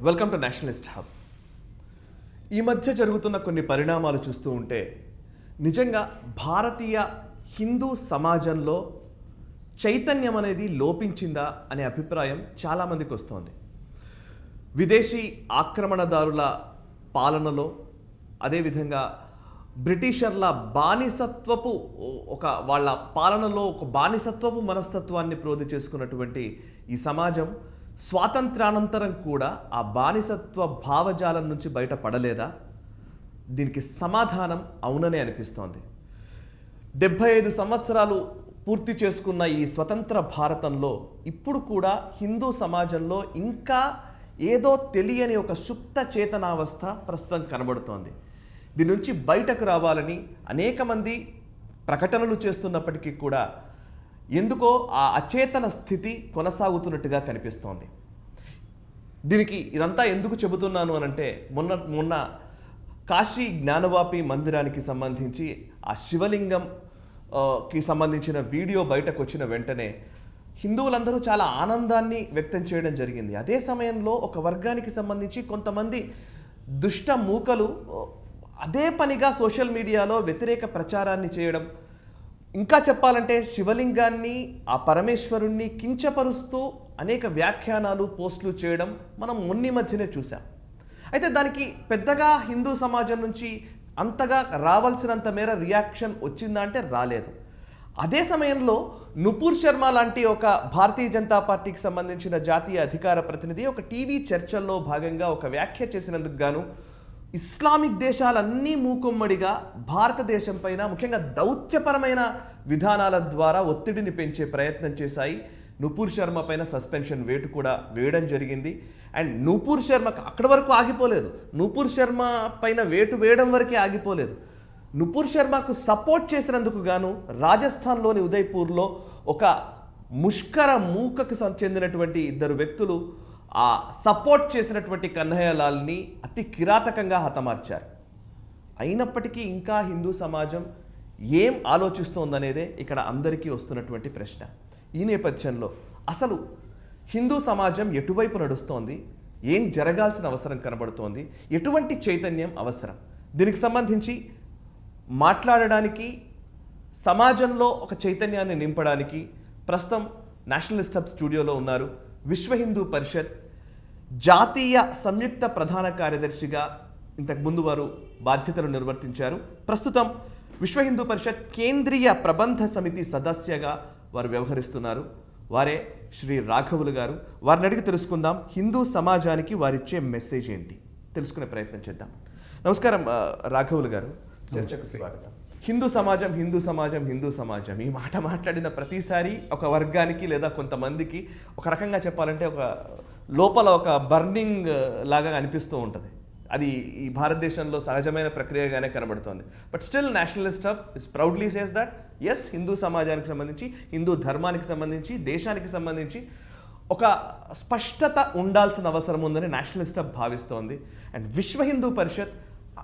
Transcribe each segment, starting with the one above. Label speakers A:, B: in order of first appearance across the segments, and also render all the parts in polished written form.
A: Welcome to Nationalist hub. ఈ మధ్య జరుగుతున్న కొన్ని పరిణామాలు చూస్తూ ఉంటే నిజంగా భారతీయ హిందూ సమాజంలో చైతన్యం అనేది లోపించిందా అనే అభిప్రాయం చాలామందికి వస్తోంది. విదేశీ ఆక్రమణదారుల పాలనలో, అదేవిధంగా బ్రిటిషర్ల బానిసత్వపు వాళ్ళ పాలనలో ఒక బానిసత్వపు మనస్తత్వాన్ని ప్రోధి చేసుకున్నటువంటి ఈ సమాజం స్వాతంత్రానంతరం కూడా ఆ బానిసత్వ భావజాలం నుంచి బయటపడలేదా? దీనికి సమాధానం అవుననే అనిపిస్తోంది. 75 సంవత్సరాలు పూర్తి చేసుకున్న ఈ స్వతంత్ర భారతంలో ఇప్పుడు కూడా హిందూ సమాజంలో ఇంకా ఏదో తెలియని ఒక సుప్త చేతనావస్థ ప్రస్తుతం కనబడుతోంది. దీని నుంచి బయటకు రావాలని అనేక మంది ప్రకటనలు చేస్తున్నప్పటికీ కూడా ఎందుకో ఆ అచేతన స్థితి కొనసాగుతున్నట్టుగా కనిపిస్తోంది. దీనికి ఇదంతా ఎందుకు చెబుతున్నాను అనంటే మొన్న కాశీ జ్ఞానవాపి మందిరానికి సంబంధించి ఆ శివలింగం కి సంబంధించిన వీడియో బయటకు వచ్చిన వెంటనే హిందువులందరూ చాలా ఆనందాన్ని వ్యక్తం చేయడం జరిగింది. అదే సమయంలో ఒక వర్గానికి సంబంధించి కొంతమంది దుష్ట మూకలు అదే పనిగా సోషల్ మీడియాలో వ్యతిరేక ప్రచారాన్ని చేయడం, ఇంకా చెప్పాలంటే శివలింగాన్ని, ఆ పరమేశ్వరుణ్ణి కించపరుస్తూ అనేక వ్యాఖ్యానాలు, పోస్టులు చేయడం మనం మొన్న మధ్యనే చూసాం. అయితే దానికి పెద్దగా హిందూ సమాజం నుంచి అంతగా రావాల్సినంత మేర రియాక్షన్ వచ్చిందా అంటే రాలేదు. అదే సమయంలో నుపూర్ శర్మ లాంటి ఒక భారతీయ జనతా పార్టీకి సంబంధించిన జాతీయ అధికార ప్రతినిధి ఒక టీవీ చర్చల్లో భాగంగా ఒక వ్యాఖ్య చేసినందుకు గాను ఇస్లామిక్ దేశాలన్నీ మూకుమ్మడిగా భారతదేశం పైన ముఖ్యంగా దౌత్యపరమైన విధానాల ద్వారా ఒత్తిడిని పెంచే ప్రయత్నం చేశాయి. నుపూర్ శర్మ పైన సస్పెన్షన్ వేటు కూడా వేయడం జరిగింది. అండ్ నుపూర్ శర్మకు అక్కడి వరకు ఆగిపోలేదు. నుపూర్ శర్మ పైన వేటు వేయడం వరకే ఆగిపోలేదు. నుపూర్ శర్మకు సపోర్ట్ చేసినందుకు గాను రాజస్థాన్లోని ఉదయ్పూర్లో ఒక ముష్కర మూకకు చెందినటువంటి 2 వ్యక్తులు ఆ సపోర్ట్ చేసినటువంటి కన్హయ్య లాల్ని అతి కిరాతకంగా హతమార్చారు. అయినప్పటికీ ఇంకా హిందూ సమాజం ఏం ఆలోచిస్తోందనేదే ఇక్కడ అందరికీ వస్తున్నటువంటి ప్రశ్న. ఈ నేపథ్యంలో అసలు హిందూ సమాజం ఎటువైపు నడుస్తోంది, ఏం జరగాల్సిన అవసరం కనబడుతోంది, ఎటువంటి చైతన్యం అవసరం, దీనికి సంబంధించి మాట్లాడడానికి, సమాజంలో ఒక చైతన్యాన్ని నింపడానికి ప్రస్తుతం నేషనలిస్ట్ హబ్ స్టూడియోలో ఉన్నారు విశ్వ హిందూ పరిషత్ జాతీయ సంయుక్త ప్రధాన కార్యదర్శిగా ఇంతకుముందు వారు బాధ్యతలు నిర్వర్తించారు. ప్రస్తుతం విశ్వ హిందూ పరిషత్ కేంద్రీయ ప్రబంధ సమితి సదస్యగా వారు వ్యవహరిస్తున్నారు. వారే శ్రీ రాఘవులు గారు. వారిని అడిగి తెలుసుకుందాం హిందూ సమాజానికి వారిచ్చే మెసేజ్ ఏంటి తెలుసుకునే ప్రయత్నం చేద్దాం. నమస్కారం రాఘవులు గారు, చర్చకు స్వాగతం. హిందూ సమాజం హిందూ సమాజం హిందూ సమాజం ఈ మాట మాట్లాడిన ప్రతిసారి ఒక వర్గానికి లేదా కొంతమందికి ఒక రకంగా చెప్పాలంటే ఒక లోపల ఒక బర్నింగ్ లాగా అనిపిస్తూ ఉంటుంది. అది ఈ భారతదేశంలో సహజమైన ప్రక్రియగానే కనబడుతోంది. But still nationalist hub is proudly says that yes, Hindu సమాజానికి సంబంధించి, హిందూ ధర్మానికి సంబంధించి, దేశానికి సంబంధించి ఒక స్పష్టత ఉండాల్సిన అవసరం ఉందని నేషనలిస్ట్ హబ్ భావిస్తోంది. అండ్ విశ్వ హిందూ పరిషత్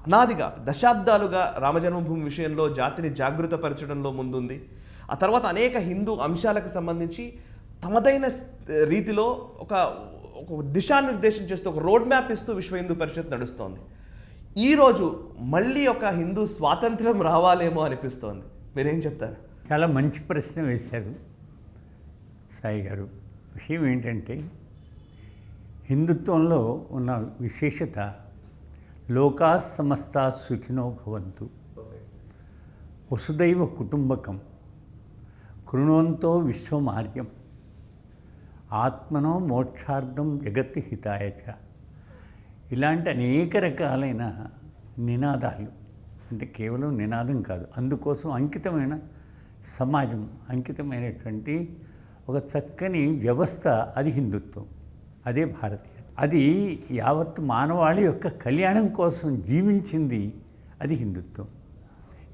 A: అనాదిగా దశాబ్దాలుగా రామజన్మభూమి విషయంలో జాతిని జాగృతపరచడంలో ముందుంది. ఆ తర్వాత అనేక హిందూ అంశాలకు సంబంధించి తమదైన రీతిలో ఒక దిశానిర్దేశం చేస్తూ ఒక రోడ్ మ్యాప్ ఇస్తూ విశ్వ హిందూ పరిషత్ నడుస్తోంది. ఈరోజు మళ్ళీ ఒక హిందూ స్వాతంత్రం రావాలేమో అనిపిస్తోంది. మీరేం చెప్తారు?
B: చాలా మంచి ప్రశ్న వేశారు సాయి గారు. విషయం ఏంటంటే హిందుత్వంలో ఉన్న విశేషత లోకా సమస్తా సుఖినో భవంతు, వసుదైవ కుటుంబకం, కృణోంతో విశ్వమార్యం, ఆత్మనో మోక్షార్థం జగతి హితాయచ. ఇలాంటి అనేక రకాలైన నినాదాలు, అంటే కేవలం నినాదం కాదు, అందుకోసం అంకితమైన సమాజం, అంకితమైనటువంటి ఒక చక్కని వ్యవస్థ, అది హిందుత్వం, అదే భారతీయ. అది యావత్ మానవాళి యొక్క కళ్యాణం కోసం జీవించింది, అది హిందుత్వం.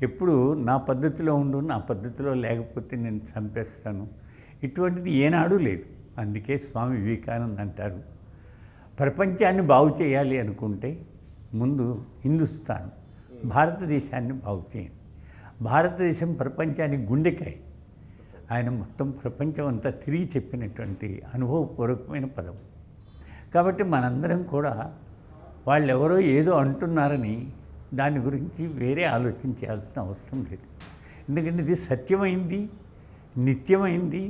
B: ఎప్పుడు నా పద్ధతిలో ఉండు, నా పద్ధతిలో లేకపోతే నేను చంపేస్తాను, ఇటువంటిది ఏనాడు లేదు. అందుకే స్వామి వివేకానంద అంటారు, ప్రపంచాన్ని బాగు చేయాలి అనుకుంటే ముందు హిందుస్థాన్, భారతదేశాన్ని బాగు చేయండి. భారతదేశం ప్రపంచానికి గుండెకాయ. ఆయన మొత్తం ప్రపంచం అంతా తిరిగి చెప్పినటువంటి అనుభవపూర్వకమైన పదం. కాబట్టి మనందరం కూడా వాళ్ళెవరో ఏదో అంటున్నారని దాని గురించి వేరే ఆలోచించాల్సిన అవసరం లేదు. ఎందుకంటే ఇది సత్యమైంది, నిత్యమైంది,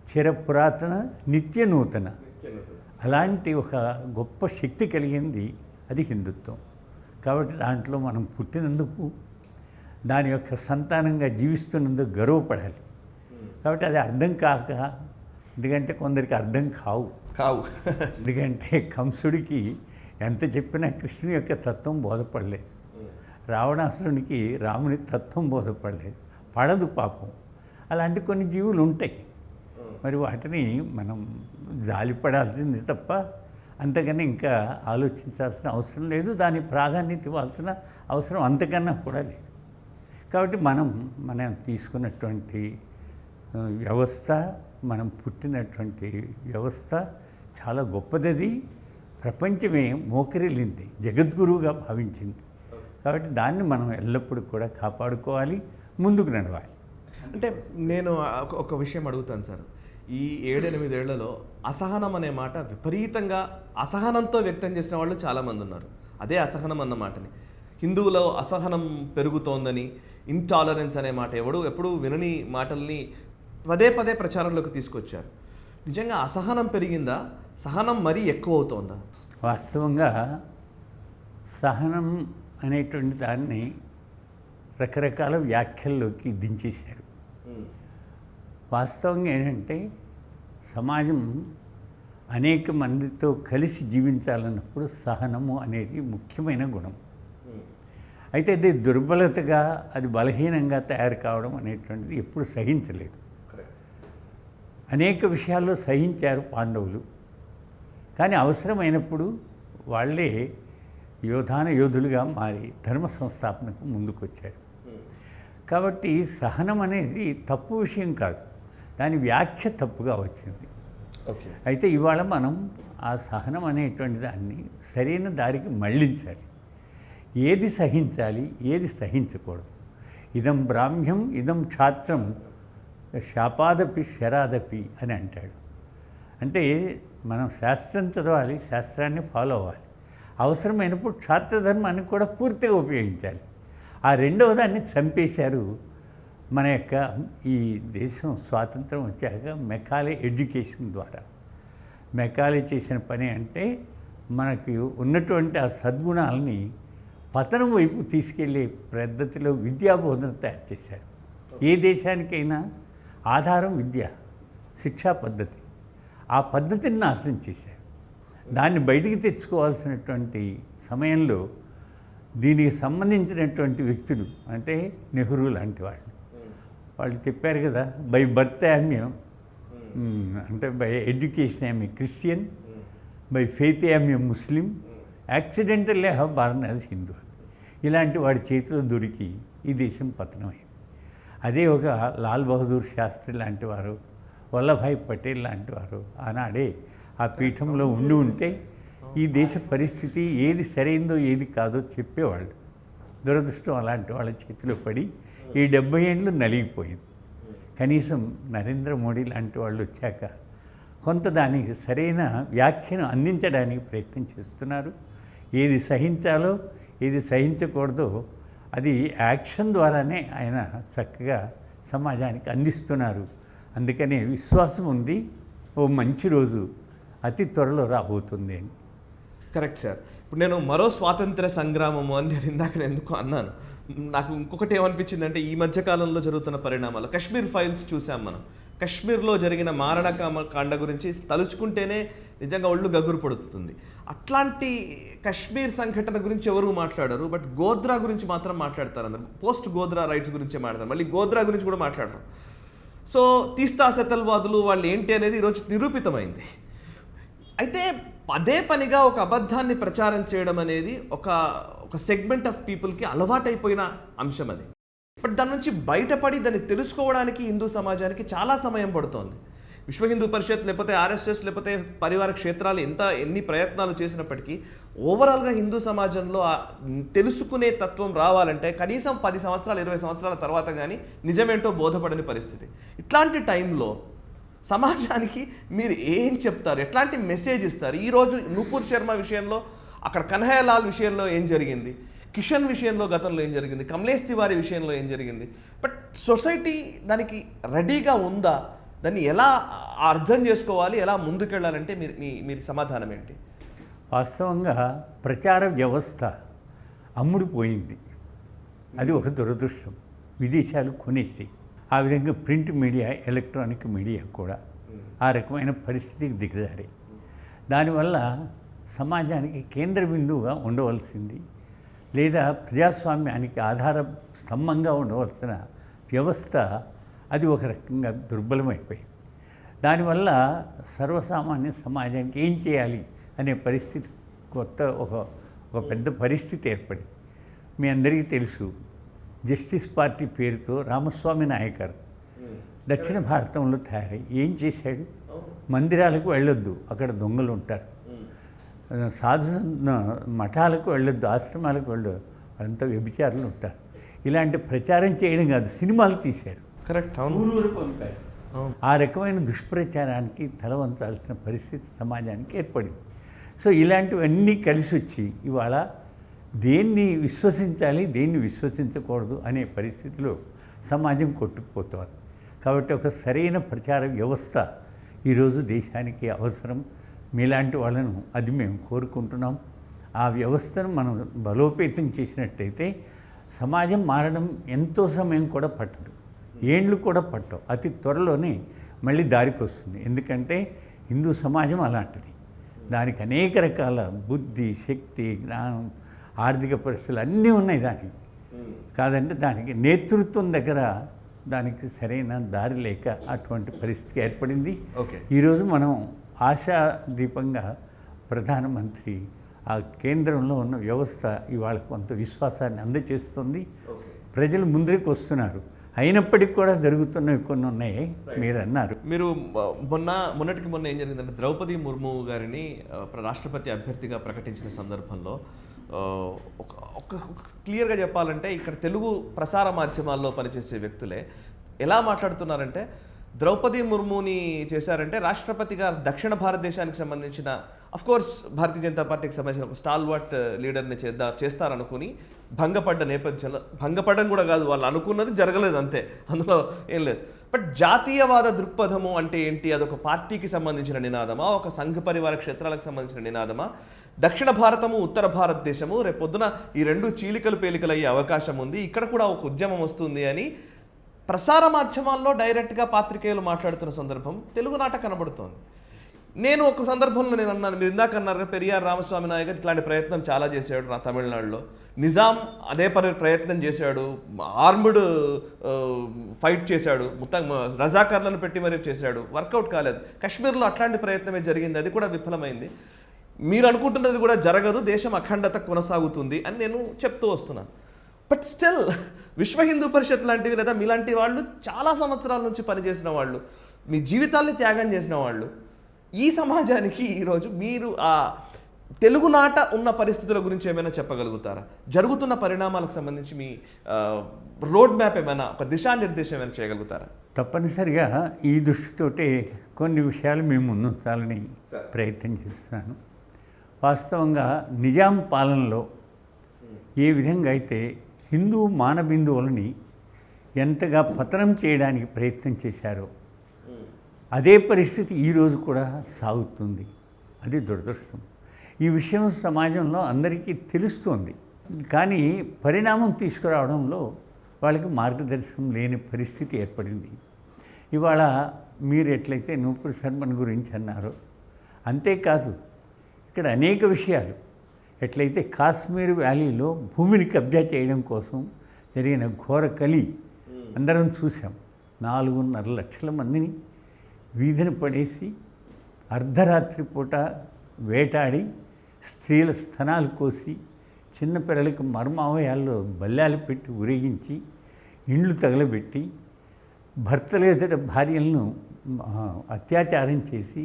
B: చిరపురాతన, నిత్య నూతన, అలాంటి ఒక గొప్ప శక్తి కలిగింది అది హిందుత్వం. కాబట్టి దాంట్లో మనం పుట్టినందుకు, దాని యొక్క సంతానంగా జీవిస్తున్నందుకు గర్వపడాలి. కాబట్టి అది అర్థం కాక, ఎందుకంటే కొందరికి అర్థం కావు. ఎందుకంటే కంసుడికి ఎంత చెప్పినా కృష్ణుని యొక్క తత్వం బోధపడలేదు, రావణాసురునికి రాముని తత్వం బోధపడలేదు, పడదు పాపం. అలాంటి కొన్ని జీవులు ఉంటాయి. మరి వాటిని మనం జాలిపడాల్సింది తప్ప అంతకన్నా ఇంకా ఆలోచించాల్సిన అవసరం లేదు. దాని ప్రాధాన్యత ఇవ్వాల్సిన అవసరం అంతకన్నా కూడా లేదు. కాబట్టి మనం తీసుకున్నటువంటి వ్యవస్థ, మనం పుట్టినటువంటి వ్యవస్థ చాలా గొప్పది. ప్రపంచమే మోకరిల్లింది, జగద్గురువుగా భావించింది. కాబట్టి దాన్ని మనం ఎల్లప్పుడూ కూడా కాపాడుకోవాలి, ముందుకు నడవాలి.
A: అంటే నేను ఒక విషయం అడుగుతాను సార్. ఈ 7-8 ఏళ్లలో అసహనం అనే మాట విపరీతంగా అసహనంతో వ్యక్తం చేసిన వాళ్ళు చాలామంది ఉన్నారు. అదే అసహనం అన్న మాటని హిందువులో అసహనం పెరుగుతోందని, ఇంటాలరెన్స్ అనే మాట ఎప్పుడూ వినని మాటల్ని పదే పదే ప్రచారంలోకి తీసుకొచ్చారు. నిజంగా అసహనం పెరిగిందా? సహనం మరీ ఎక్కువ అవుతోందా?
B: వాస్తవంగా సహనం అనేటువంటి దాన్ని రకరకాల వ్యాఖ్యల్లోకి దించేశారు. వాస్తవంగా ఏంటంటే సమాజం అనేక మందితో కలిసి జీవించాలన్నప్పుడు సహనము అనేది ముఖ్యమైన గుణం. అయితే అది దుర్బలతగా, అది బలహీనంగా తయారు కావడం అనేటువంటిది ఎప్పుడు సహించలేదు. అనేక విషయాల్లో సహించారు పాండవులు. కానీ అవసరమైనప్పుడు వాళ్ళే యోధులుగా మారి ధర్మ సంస్థాపనకు ముందుకొచ్చారు. కాబట్టి సహనం అనేది తప్పు విషయం కాదు, దాని వ్యాఖ్య తప్పుగా వచ్చింది. అయితే ఇవాళ మనం ఆ సహనం అనేటువంటి దాన్ని సరైన దారికి మళ్ళించాలి. ఏది సహించాలి, ఏది సహించకూడదు. ఇదం బ్రాహ్మ్యం, ఇదం క్షాత్రం, శాపాదపి శరాదపి అని అంటాడు. అంటే మనం శాస్త్రం చదవాలి, శాస్త్రాన్ని ఫాలో అవ్వాలి. అవసరమైనప్పుడు క్షాత్రధర్మాన్ని కూడా పూర్తిగా ఉపయోగించాలి. ఆ రెండవ దాన్ని చంపేశారు. మన యొక్క ఈ దేశం స్వాతంత్రం వచ్చాక మెకాలే ఎడ్యుకేషన్ ద్వారా. మెకాలే చేసిన పని అంటే మనకి ఉన్నటువంటి ఆ సద్గుణాలని పతనం వైపు తీసుకెళ్లే పద్ధతిలో విద్యాబోధన తయారు చేశారు. ఏ దేశానికైనా ఆధారం విద్య, శిక్షా పద్ధతి. ఆ పద్ధతిని నాశనం చేశారు. దాన్ని బయటికి తెచ్చుకోవాల్సినటువంటి సమయంలో దీనికి సంబంధించినటువంటి వ్యక్తులు అంటే నెహ్రూ లాంటి వాళ్ళు చెప్పారు కదా, బై బర్త్ యామ్యం, అంటే by education am a Christian, by faith am a Muslim, accidentally have born as Hindu. ఇలాంటి వాడి చేతిలో దొరికి ఈ దేశం పతనమైంది. అదే ఒక లాల్ బహదూర్ శాస్త్రి లాంటి వారు, వల్లభాయ్ పటేల్ లాంటి వారు ఆనాడే ఆ పీఠంలో ఉంటే ఈ దేశ పరిస్థితి ఏది సరైందో ఏది కాదో చెప్పేవాళ్ళు. దురదృష్టం అలాంటి వాళ్ళ చేతిలో పడి ఈ 70 ఏళ్ళు నలిగిపోయింది. కనీసం నరేంద్ర మోడీ లాంటి వాళ్ళు వచ్చాక కొంత దానికి సరైన వ్యాఖ్యను అందించడానికి ప్రయత్నం చేస్తున్నారు. ఏది సహించాలో ఏది సహించకూడదో అది యాక్షన్ ద్వారానే ఆయన చక్కగా సమాజానికి అందిస్తున్నారు. అందుకనే విశ్వాసం ఉంది, ఓ మంచి రోజు అతి త్వరలో రాబోతుంది అని.
A: Correct sir. ఇప్పుడు నేను మరో స్వాతంత్ర సంగ్రామము అని నేను ఇందాక ఎందుకు అన్నాను. నాకు ఇంకొకటి ఏమనిపించిందంటే ఈ మధ్యకాలంలో జరుగుతున్న పరిణామాలు, కశ్మీర్ ఫైల్స్ చూసాం మనం. కశ్మీర్లో జరిగిన మారణకాండ గురించి తలుచుకుంటేనే నిజంగా ఒళ్ళు గగురు పడుతుంది. అట్లాంటి కశ్మీర్ సంఘటన గురించి ఎవరు మాట్లాడరు, బట్ గోద్రా గురించి మాత్రం మాట్లాడతారు. అందరు పోస్ట్ గోద్రా రైట్స్ గురించే మాట్లాడతారు, మళ్ళీ గోద్రా గురించి కూడా మాట్లాడరు. సో తీస్తా సెతల్వాదులు వాళ్ళు ఏంటి అనేది ఈరోజు నిరూపితమైంది. అయితే పదే పనిగా ఒక అబద్ధాన్ని ప్రచారం చేయడం అనేది ఒక సెగ్మెంట్ ఆఫ్ పీపుల్కి అలవాటైపోయిన అంశం అది. బట్ దాని నుంచి బయటపడి దాన్ని తెలుసుకోవడానికి హిందూ సమాజానికి చాలా సమయం పడుతోంది. విశ్వ హిందూ పరిషత్ లేకపోతే ఆర్ఎస్ఎస్ లేకపోతే పరివార క్షేత్రాలు ఎన్ని ప్రయత్నాలు చేసినప్పటికీ ఓవరాల్గా హిందూ సమాజంలో తెలుసుకునే తత్వం రావాలంటే కనీసం 10 సంవత్సరాలు 20 సంవత్సరాల తర్వాత కానీ నిజమేంటో బోధపడని పరిస్థితి. ఇట్లాంటి టైంలో సమాజానికి మీరు ఏం చెప్తారు, ఎట్లాంటి మెసేజ్ ఇస్తారు? ఈరోజు నూపూర్ శర్మ విషయంలో, అక్కడ కన్హయ్యలాల్ విషయంలో ఏం జరిగింది, కిషన్ విషయంలో గతంలో ఏం జరిగింది, కమలేష్ తివారీ విషయంలో ఏం జరిగింది, బట్ సొసైటీ దానికి రెడీగా ఉందా? దాన్ని ఎలా అర్థం చేసుకోవాలి, ఎలా ముందుకెళ్ళాలంటే మీరు సమాధానం ఏంటి?
B: వాస్తవంగా ప్రచార వ్యవస్థ అమ్ముడుపోయింది. అది ఒక దురదృష్టం. విదేశాలు కొనేసి ఆ విధంగా ప్రింట్ మీడియా, ఎలక్ట్రానిక్ మీడియా కూడా ఆ రకమైన పరిస్థితికి దిగజారి. దానివల్ల సమాజానికి కేంద్ర బిందువుగా ఉండవలసింది, లేదా ప్రజాస్వామ్యానికి ఆధార స్తంభంగా ఉండవలసిన వ్యవస్థ అది ఒక రకంగా దుర్బలమైపోయింది. దానివల్ల సర్వసామాన్య సమాజానికి ఏం చేయాలి అనే పరిస్థితి ఒక పెద్ద పరిస్థితి ఏర్పడింది. మీ అందరికీ తెలుసు, జస్టిస్ పార్టీ పేరుతో రామస్వామి నాయకర్ దక్షిణ భారతంలో తయారై ఏం చేశాడు? మందిరాలకు వెళ్ళొద్దు, అక్కడ దొంగలు ఉంటారు. మఠాలకు వెళ్ళొద్దు, ఆశ్రమాలకు వెళ్ళొద్దు, వాళ్ళంతా వ్యభిచారులు ఉంటారు. ఇలాంటి ప్రచారం చేయడం కాదు, సినిమాలు తీశారు.
A: కరెక్ట్.
B: ఊరూరు పంపారు. ఆ రకమైన దుష్ప్రచారానికి తల వంచాల్సిన పరిస్థితి సమాజానికి ఏర్పడింది. సో ఇలాంటివన్నీ కలిసి వచ్చి ఇవాళ దేన్ని విశ్వసించాలి, దేన్ని విశ్వసించకూడదు అనే పరిస్థితిలో సమాజం కొట్టుకుపోతుంది. కాబట్టి ఒక సరైన ప్రచార వ్యవస్థ ఈరోజు దేశానికి అవసరం. మీలాంటి వాళ్ళను అది మేము కోరుకుంటున్నాం. ఆ వ్యవస్థను మనం బలోపేతం చేసినట్టయితే సమాజం మారడం ఎంతో సమయం కూడా పట్టదు, ఏండ్లు కూడా పట్టవు. అతి త్వరలోనే మళ్ళీ దారికి వస్తుంది. ఎందుకంటే హిందూ సమాజం అలాంటిది. దానికి అనేక రకాల బుద్ధి, శక్తి, జ్ఞానం, ఆర్థిక పరిస్థితులు అన్నీ ఉన్నాయి దానికి. కాదంటే దానికి నేతృత్వం దగ్గర దానికి సరైన దారి లేక అటువంటి పరిస్థితి ఏర్పడింది. ఈరోజు మనం ఆశాదీపంగా ప్రధానమంత్రి ఆ కేంద్రంలో ఉన్న వ్యవస్థ ఇవాళ కొంత విశ్వాసాన్ని అందజేస్తుంది. ప్రజలు ముందుకు వస్తున్నారు. అయినప్పటికీ కూడా జరుగుతున్నవి కొన్ని ఉన్నాయి. మీరు అన్నారు,
A: మీరు మొన్నటికి మొన్న ఏం జరిగిందంటే ద్రౌపది ముర్ము గారిని రాష్ట్రపతి అభ్యర్థిగా ప్రకటించిన సందర్భంలో ఒక క్లియర్గా చెప్పాలంటే ఇక్కడ తెలుగు ప్రసార మాధ్యమాల్లో పనిచేసే వ్యక్తులే ఎలా మాట్లాడుతున్నారంటే, ద్రౌపది ముర్ముని చేశారంటే రాష్ట్రపతిగా దక్షిణ భారతదేశానికి సంబంధించిన, అఫ్కోర్స్ భారతీయ జనతా పార్టీకి సంబంధించిన ఒక స్టాల్వర్ట్ లీడర్ని చేస్తారనుకుని భంగపడ్డ నేపథ్యంలో, భంగపడడం కూడా కాదు, వాళ్ళు అనుకున్నది జరగలేదు అంతే, అందులో ఏం లేదు. బట్ జాతీయవాద దృక్పథము అంటే ఏంటి? అదొక పార్టీకి సంబంధించిన నినాదమా, ఒక సంఘ పరివార క్షేత్రాలకు సంబంధించిన నినాదమా? దక్షిణ భారతము, ఉత్తర భారతదేశము రేపొద్దున ఈ రెండు చీలికలు పేలికలు అయ్యే అవకాశం ఉంది, ఇక్కడ కూడా ఒక ఉద్యమం వస్తుంది అని ప్రసార మాధ్యమాల్లో డైరెక్ట్గా పాత్రికేయులు మాట్లాడుతున్న సందర్భం తెలుగునాట కనబడుతోంది. నేను ఒక సందర్భంలో నేను అన్నాను, మీరు ఇందాక అన్నారు పెరియార్ రామస్వామి నాయకర్ ఇట్లాంటి ప్రయత్నం చాలా చేశాడు నా తమిళనాడులో, నిజాం అదే ప్రయత్నం చేశాడు, ఆర్మ్డ్ ఫైట్ చేశాడు, మొత్తం రజాకార్లను పెట్టి మరీ చేశాడు, వర్కౌట్ కాలేదు. కాశ్మీర్లో అట్లాంటి ప్రయత్నమే జరిగింది, అది కూడా విఫలమైంది. మీరు అనుకుంటున్నది కూడా జరగదు, దేశం అఖండత కొనసాగుతుంది అని నేను చెప్తూ వస్తున్నాను. బట్ స్టిల్ విశ్వ హిందూ పరిషత్ లాంటివి, లేదా మీలాంటి వాళ్ళు చాలా సంవత్సరాల నుంచి పనిచేసిన వాళ్ళు, మీ జీవితాల్ని త్యాగం చేసిన వాళ్ళు, ఈ సమాజానికి ఈరోజు మీరు ఆ తెలుగునాట ఉన్న పరిస్థితుల గురించి ఏమైనా చెప్పగలుగుతారా? జరుగుతున్న పరిణామాలకు సంబంధించి మీ రోడ్ మ్యాప్ ఏమైనా, ఒక దిశానిర్దేశం ఏమైనా చేయగలుగుతారా?
B: తప్పనిసరిగా ఈ దృష్టితోటే కొన్ని విషయాలు మేము ముందుంచాలని ప్రయత్నం చేస్తున్నాను. వాస్తవంగా నిజాం పాలనలో ఏ విధంగా అయితే హిందూ మానబిందువులని ఎంతగా పతనం చేయడానికి ప్రయత్నం చేశారో అదే పరిస్థితి ఈరోజు కూడా సాగుతుంది. అది దురదృష్టం. ఈ విషయం సమాజంలో అందరికీ తెలుస్తుంది, కానీ పరిణామం తీసుకురావడంలో వాళ్ళకి మార్గదర్శనం లేని పరిస్థితి ఏర్పడింది. ఇవాళ మీరు ఎట్లయితే నూపూర్ శర్మన్ గురించి అన్నారో, అంతేకాదు ఇక్కడ అనేక విషయాలు, ఎట్లయితే కాశ్మీర్ వ్యాలీలో భూమిని కబ్జా చేయడం కోసం జరిగిన ఘోర కలి అందరం చూసాం. 4.5 లక్షల మందిని వీధిన పడేసి అర్ధరాత్రి పూట వేటాడి స్త్రీల స్తనాలు కోసి చిన్నపిల్లలకు మర్మావయాల్లో బల్లాలు పెట్టి ఊరేగించి ఇండ్లు తగలబెట్టి భర్తల ఎదుట భార్యలను అత్యాచారం చేసి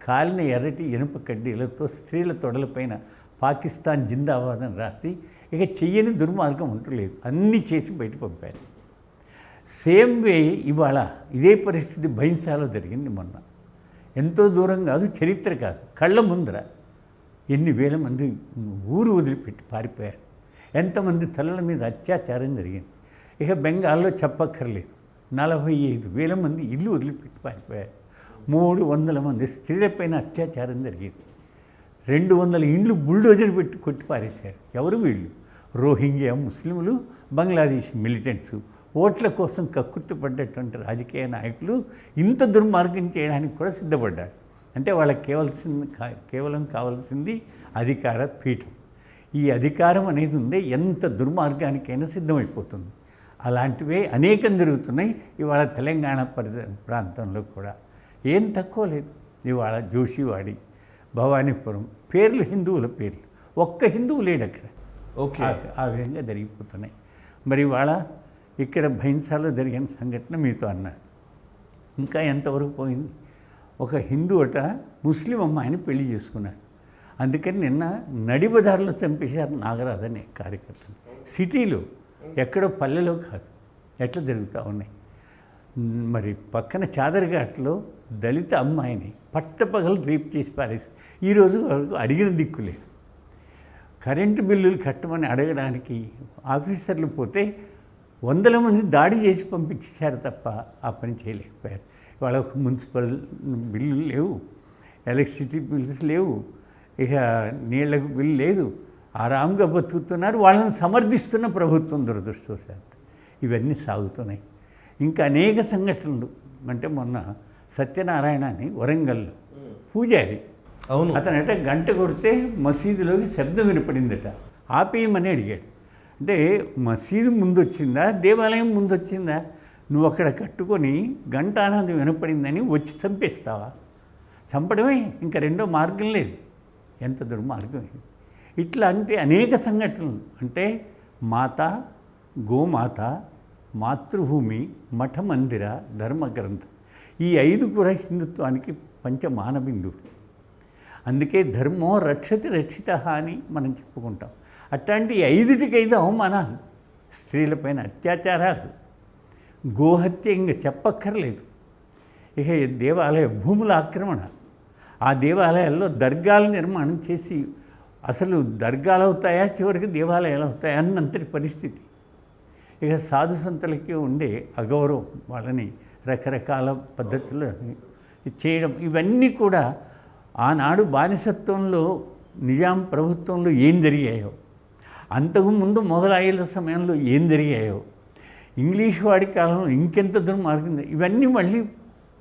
B: కాలిన ఎర్రటి ఇనుప కడ్డీలతో స్త్రీల తొడలపైన పాకిస్తాన్ జిందాబాద్ అని రాసి ఇక చెయ్యని దుర్మార్గం ఉండలేదు, అన్నీ చేసి బయట పంపారు. సేమ్ వే ఇవాళ ఇదే పరిస్థితి భైంసాలో జరిగింది మొన్న. ఎంతో దూరం కాదు, చరిత్ర కాదు, కళ్ళ ముందర ఎన్ని వేల మంది ఊరు వదిలిపెట్టి పారిపోయారు. ఎంతమంది తలల మీద అత్యాచారం జరిగింది. ఇక బెంగాల్లో చెప్పక్కర్లేదు, 45,000 మంది ఇల్లు వదిలిపెట్టి పారిపోయారు. 300 మంది స్త్రీలపైన అత్యాచారం జరిగింది. 200 ఇండ్లు బుల్డోజర్ పెట్టి కొట్టి పారేశారు. ఎవరు వీళ్ళు? రోహింగ్యా ముస్లింలు, బంగ్లాదేశ్ మిలిటెంట్స్. ఓట్ల కోసం కక్కుర్తిపడ్డటువంటి రాజకీయ నాయకులు ఇంత దుర్మార్గం చేయడానికి కూడా సిద్ధపడ్డారు. అంటే వాళ్ళకి కేవలం కావాల్సింది అధికార పీఠం. ఈ అధికారం అనేది ఉందే ఎంత దుర్మార్గానికైనా సిద్ధమైపోతుంది. అలాంటివే అనేకం జరుగుతున్నాయి ఇవాళ తెలంగాణ ప్రాంతంలో కూడా. ఏం తక్కువ లేదు. ఇవాళ జోషివాడి, భవానీపురం పేర్లు హిందువుల పేర్లు, ఒక్క హిందువు లేడు అక్కడ.
A: ఓకే,
B: ఆ విధంగా జరిగిపోతున్నాయి. మరి ఇవాళ ఇక్కడ భైంసాలో జరిగిన సంఘటన మీతో అన్నాడు. ఇంకా ఎంతవరకు పోయింది? ఒక హిందూ అట ముస్లిం అమ్మాయిని పెళ్లి చేసుకున్నారు. అందుకని నిన్న నడిబజార్లో చంపేశారు నాగరాజు అనే కార్యకర్తను. సిటీలో, ఎక్కడో పల్లెలో కాదు. ఎట్లా జరుగుతూ ఉన్నాయి. మరి పక్కన చాదర్ఘాట్లో దళిత అమ్మాయిని పట్టపగలు రేప్ చేసి పారేసి ఈరోజు వరకు అడిగిన దిక్కులేదు. కరెంటు బిల్లులు కట్టమని అడగడానికి ఆఫీసర్లు పోతే 100 మంది దాడి చేసి పంపించారు తప్ప ఆ పని చేయలేకపోయారు. వాళ్ళ మున్సిపల్ బిల్లులు లేవు, ఎలక్ట్రిసిటీ బిల్స్ లేవు, ఇక నీళ్లకు బిల్లు లేదు. ఆరాంగా బతుకుతున్నారు. వాళ్ళని సమర్థిస్తున్న ప్రభుత్వం దురదృష్టవశాత్తు ఇవన్నీ సాగుతున్నాయి. ఇంకా అనేక సంఘటనలు. అంటే మొన్న సత్యనారాయణ అని వరంగల్లో పూజారి,
A: అవును,
B: అతనట గంట కొడితే మసీదులోకి శబ్దం వినపడిందట. ఆపేయమని అడిగాడు. అంటే మసీదు ముందొచ్చిందా, దేవాలయం ముందొచ్చిందా? నువ్వు అక్కడ కట్టుకొని గంట అన్నది వినపడిందని వచ్చి చంపేస్తావా? చంపడమే, ఇంకా రెండో మార్గం లేదు. ఎంత దుర్మార్గం ఇది. ఇట్లా అంటే అనేక సంఘటనలు. అంటే మాత, గోమాత, మాతృభూమి, మఠమందిర, ధర్మగ్రంథం, ఈ 5 కూడా హిందుత్వానికి పంచమానబిందువు. అందుకే ధర్మో రక్షతి రక్షిత అని మనం చెప్పుకుంటాం. అట్లాంటి 5టికైదు అవమానాలు, స్త్రీలపైన అత్యాచారాలు, గోహత్య ఇంకా చెప్పక్కర్లేదు. ఇక దేవాలయ భూముల ఆక్రమణ, ఆ దేవాలయాల్లో దర్గాలు నిర్మాణం చేసి అసలు దర్గాలు అవుతాయా, చివరికి దేవాలయాలు అవుతాయా అన్నంతటి పరిస్థితి. ఇక సాధు సంతులకి ఉండే అగౌరవం, వాళ్ళని రకరకాల పద్ధతుల్లో చేయడం, ఇవన్నీ కూడా ఆనాడు బానిసత్వంలో నిజాం ప్రభుత్వంలో ఏం జరిగాయో, అంతకుముందు మొఘలాయుల సమయంలో ఏం జరిగాయో, ఇంగ్లీష్ వాడి కాలంలో ఇంకెంత దుర్మార్గం, ఇవన్నీ మళ్ళీ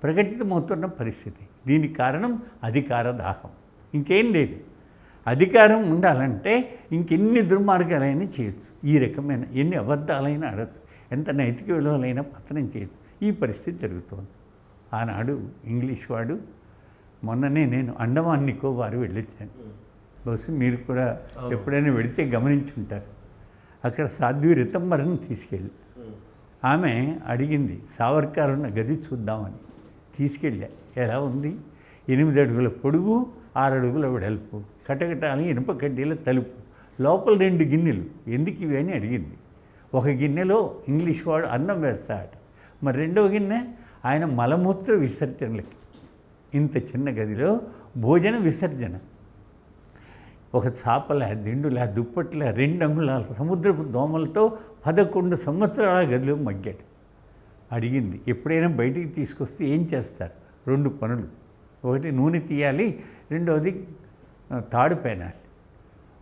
B: ప్రకటితమవుతున్న పరిస్థితి. దీనికి కారణం అధికార దాహం, ఇంకేం లేదు. అధికారం ఉండాలంటే ఇంకెన్ని దుర్మార్గాలైనా చేయొచ్చు. ఈ రకమైన ఎన్ని అబద్ధాలైనా ఆడచ్చు, ఎంత నైతిక విలువలైనా పతనం చేయొచ్చు. ఈ పరిస్థితి జరుగుతోంది. ఆనాడు ఇంగ్లీష్ వాడు, మొన్ననే నేను అండమాన్ నికోబార్ వెళ్ళొచ్చాను. బహుశా మీరు కూడా ఎప్పుడైనా వెళితే గమనించుంటారు. అక్కడ సాధ్వి రితంబరను తీసుకెళ్ళి ఆమె అడిగింది సావర్కర్ ఉన్న గది చూద్దామని. తీసుకెళ్ళా. ఎలా ఉంది? 8 అడుగుల పొడుగు, 6 అడుగుల వెడల్పు, కటకటాలు, ఇనుప కడ్డీల తలుపు, లోపల 2 గిన్నెలు. ఎందుకు ఇవి అని అడిగింది. ఒక గిన్నెలో ఇంగ్లీష్ వాడు అన్నం వేస్తాడట, మరి రెండవ గిన్నె ఆయన మలమూత్ర విసర్జనలకి. ఇంత చిన్న గదిలో భోజన విసర్జన. ఒక చాపల, దిండుల, దుప్పట్ల, 2 అంగుళాల సముద్రపు దోమలతో 11 సంవత్సరాల గదిలో మగ్గాడు. అడిగింది, ఎప్పుడైనా బయటికి తీసుకొస్తే ఏం చేస్తారు? 2 పనులు. ఒకటి నూనె తీయాలి, రెండవది తాడు పేనాలి.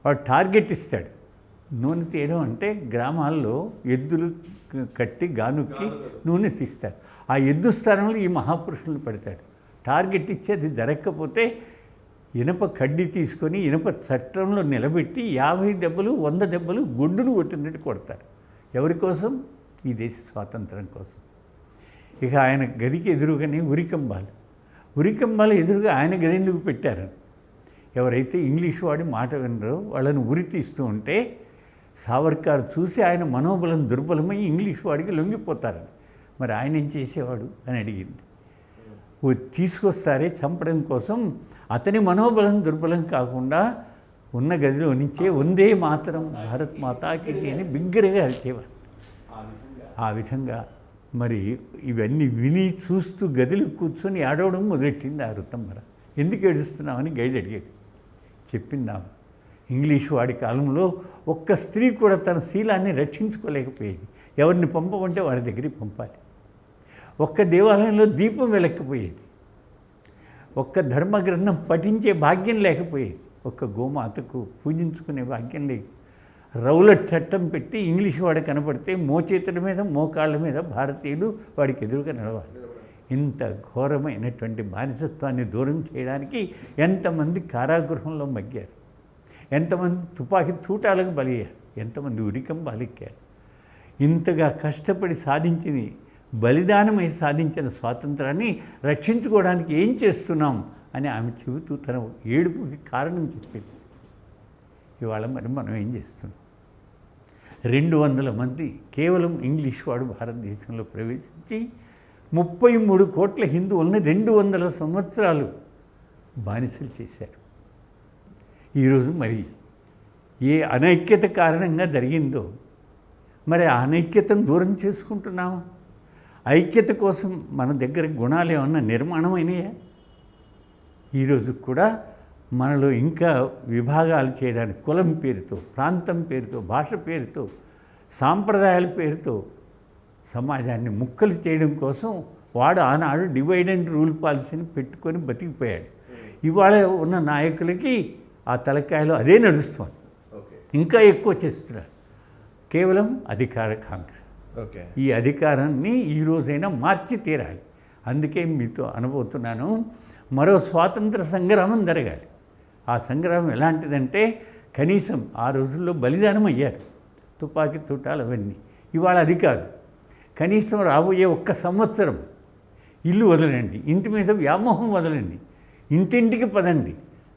B: వాడు టార్గెట్ ఇస్తాడు. నూనె తీయడం అంటే గ్రామాల్లో ఎద్దులు కట్టి గానుక్కి నూనె తీస్తారు. ఆ ఎద్దు స్థానంలో ఈ మహాపురుషులను పెడతాడు. టార్గెట్ ఇచ్చి అది జరగకపోతే ఇనప కడ్డీ తీసుకొని ఇనప చట్టంలో నిలబెట్టి 50 దెబ్బలు 100 దెబ్బలు గొడ్డును కొట్టినట్టు కొడతారు. ఎవరి కోసం? ఈ దేశ స్వాతంత్రం కోసం. ఇక ఆయన గదికి ఎదురుగానే ఉరికంబాలు ఎదురుగా ఆయన గది ఎందుకు పెట్టారు? ఎవరైతే ఇంగ్లీష్ వాడి మాట వినరో వాళ్ళని ఉరి తీస్తూ ఉంటే సావర్కర్ చూసి ఆయన మనోబలం దుర్బలమై ఇంగ్లీష్ వాడికి లొంగిపోతారని. మరి ఆయన ఏం చేసేవాడు అని అడిగింది. తీసుకొస్తారే చంపడం కోసం, అతని మనోబలం దుర్బలం కాకుండా ఉన్న గదిలో నుంచే వందే మాతరం భారత్ మాతాకి అని బిగ్గరగా అరిచేవారు. ఆ విధంగా మరి ఇవన్నీ విని చూస్తూ గదిలో కూర్చొని ఏడవడం మొదలెట్టింది ఆ రుతమ్మర. ఎందుకు ఏడుస్తున్నామని గైడ్ అడిగాడు. చెప్పిందామా, ఇంగ్లీష్ వాడి కాలంలో ఒక్క స్త్రీ కూడా తన శీలాన్ని రక్షించుకోలేకపోయేది. ఎవరిని పంపమంటే వాడి దగ్గరికి పంపాలి. ఒక్క దేవాలయంలో దీపం వెలక్కపోయేది. ఒక్క ధర్మగ్రంథం పఠించే భాగ్యం లేకపోయేది. ఒక్క గోమాతకు పూజించుకునే భాగ్యం లేదు. రౌలట్ చట్టం పెట్టి ఇంగ్లీష్ వాడు కనపడితే మోచేతుల మీద మోకాళ్ళ మీద భారతీయులు వాడికి ఎదురుగా నడవాలి. ఇంత ఘోరమైనటువంటి బానిసత్వాన్ని దూరం చేయడానికి ఎంతమంది కారాగృహంలో మగ్గారు, ఎంతమంది తుపాకీ తూటాలకు బలయ్యారు, ఎంతమంది ఉరికం బాలెక్కారు. ఇంతగా కష్టపడి సాధించింది, బలిదానమై సాధించిన స్వాతంత్రాన్ని రక్షించుకోవడానికి ఏం చేస్తున్నాం అని ఆమె చెబుతూ తన ఏడుపుకి కారణం చెప్పింది. ఇవాళ మరి మనం ఏం చేస్తున్నాం? 200 మంది కేవలం ఇంగ్లీష్ వాడు భారతదేశంలో ప్రవేశించి 33 కోట్ల హిందువులను 200 సంవత్సరాలు బానిసలు చేశారు. ఈరోజు మరి ఏ అనైక్యత కారణంగా జరిగిందో మరి ఆ అనైక్యతను దూరం చేసుకుంటున్నామా? ఐక్యత కోసం మన దగ్గర గుణాలు ఏమన్నా నిర్మాణమైనయా? ఈరోజు కూడా మనలో ఇంకా విభాగాలు చేయడానికి కులం పేరుతో, ప్రాంతం పేరుతో, భాష పేరుతో, సాంప్రదాయాల పేరుతో సమాజాన్ని ముక్కలు చేయడం కోసం వాడు ఆనాడు డివైడ్ అండ్ రూల్ పాలసీని పెట్టుకొని బతికిపోయాడు. ఇవాళ ఉన్న నాయకులకి ఆ తలకాయలో అదే నడుస్తుంది. ఇంకా ఎక్కువ చేస్తున్నారు. కేవలం అధికార కాంక్ష. ఈ అధికారాన్ని ఈ రోజైనా మార్చి తీరాలి. అందుకే మీతో అనబోతున్నాను, మరో స్వాతంత్ర సంగ్రామం జరగాలి. ఆ సంగ్రామం ఎలాంటిదంటే కనీసం ఆ రోజుల్లో బలిదానం అయ్యారు, తుపాకీ తూటాలు అవన్నీ. ఇవాళ అది కాదు. కనీసం రాబోయే 1 సంవత్సరం ఇల్లు వదలండి, ఇంటి మీద వ్యామోహం వదలండి, ఇంటింటికి పదండి,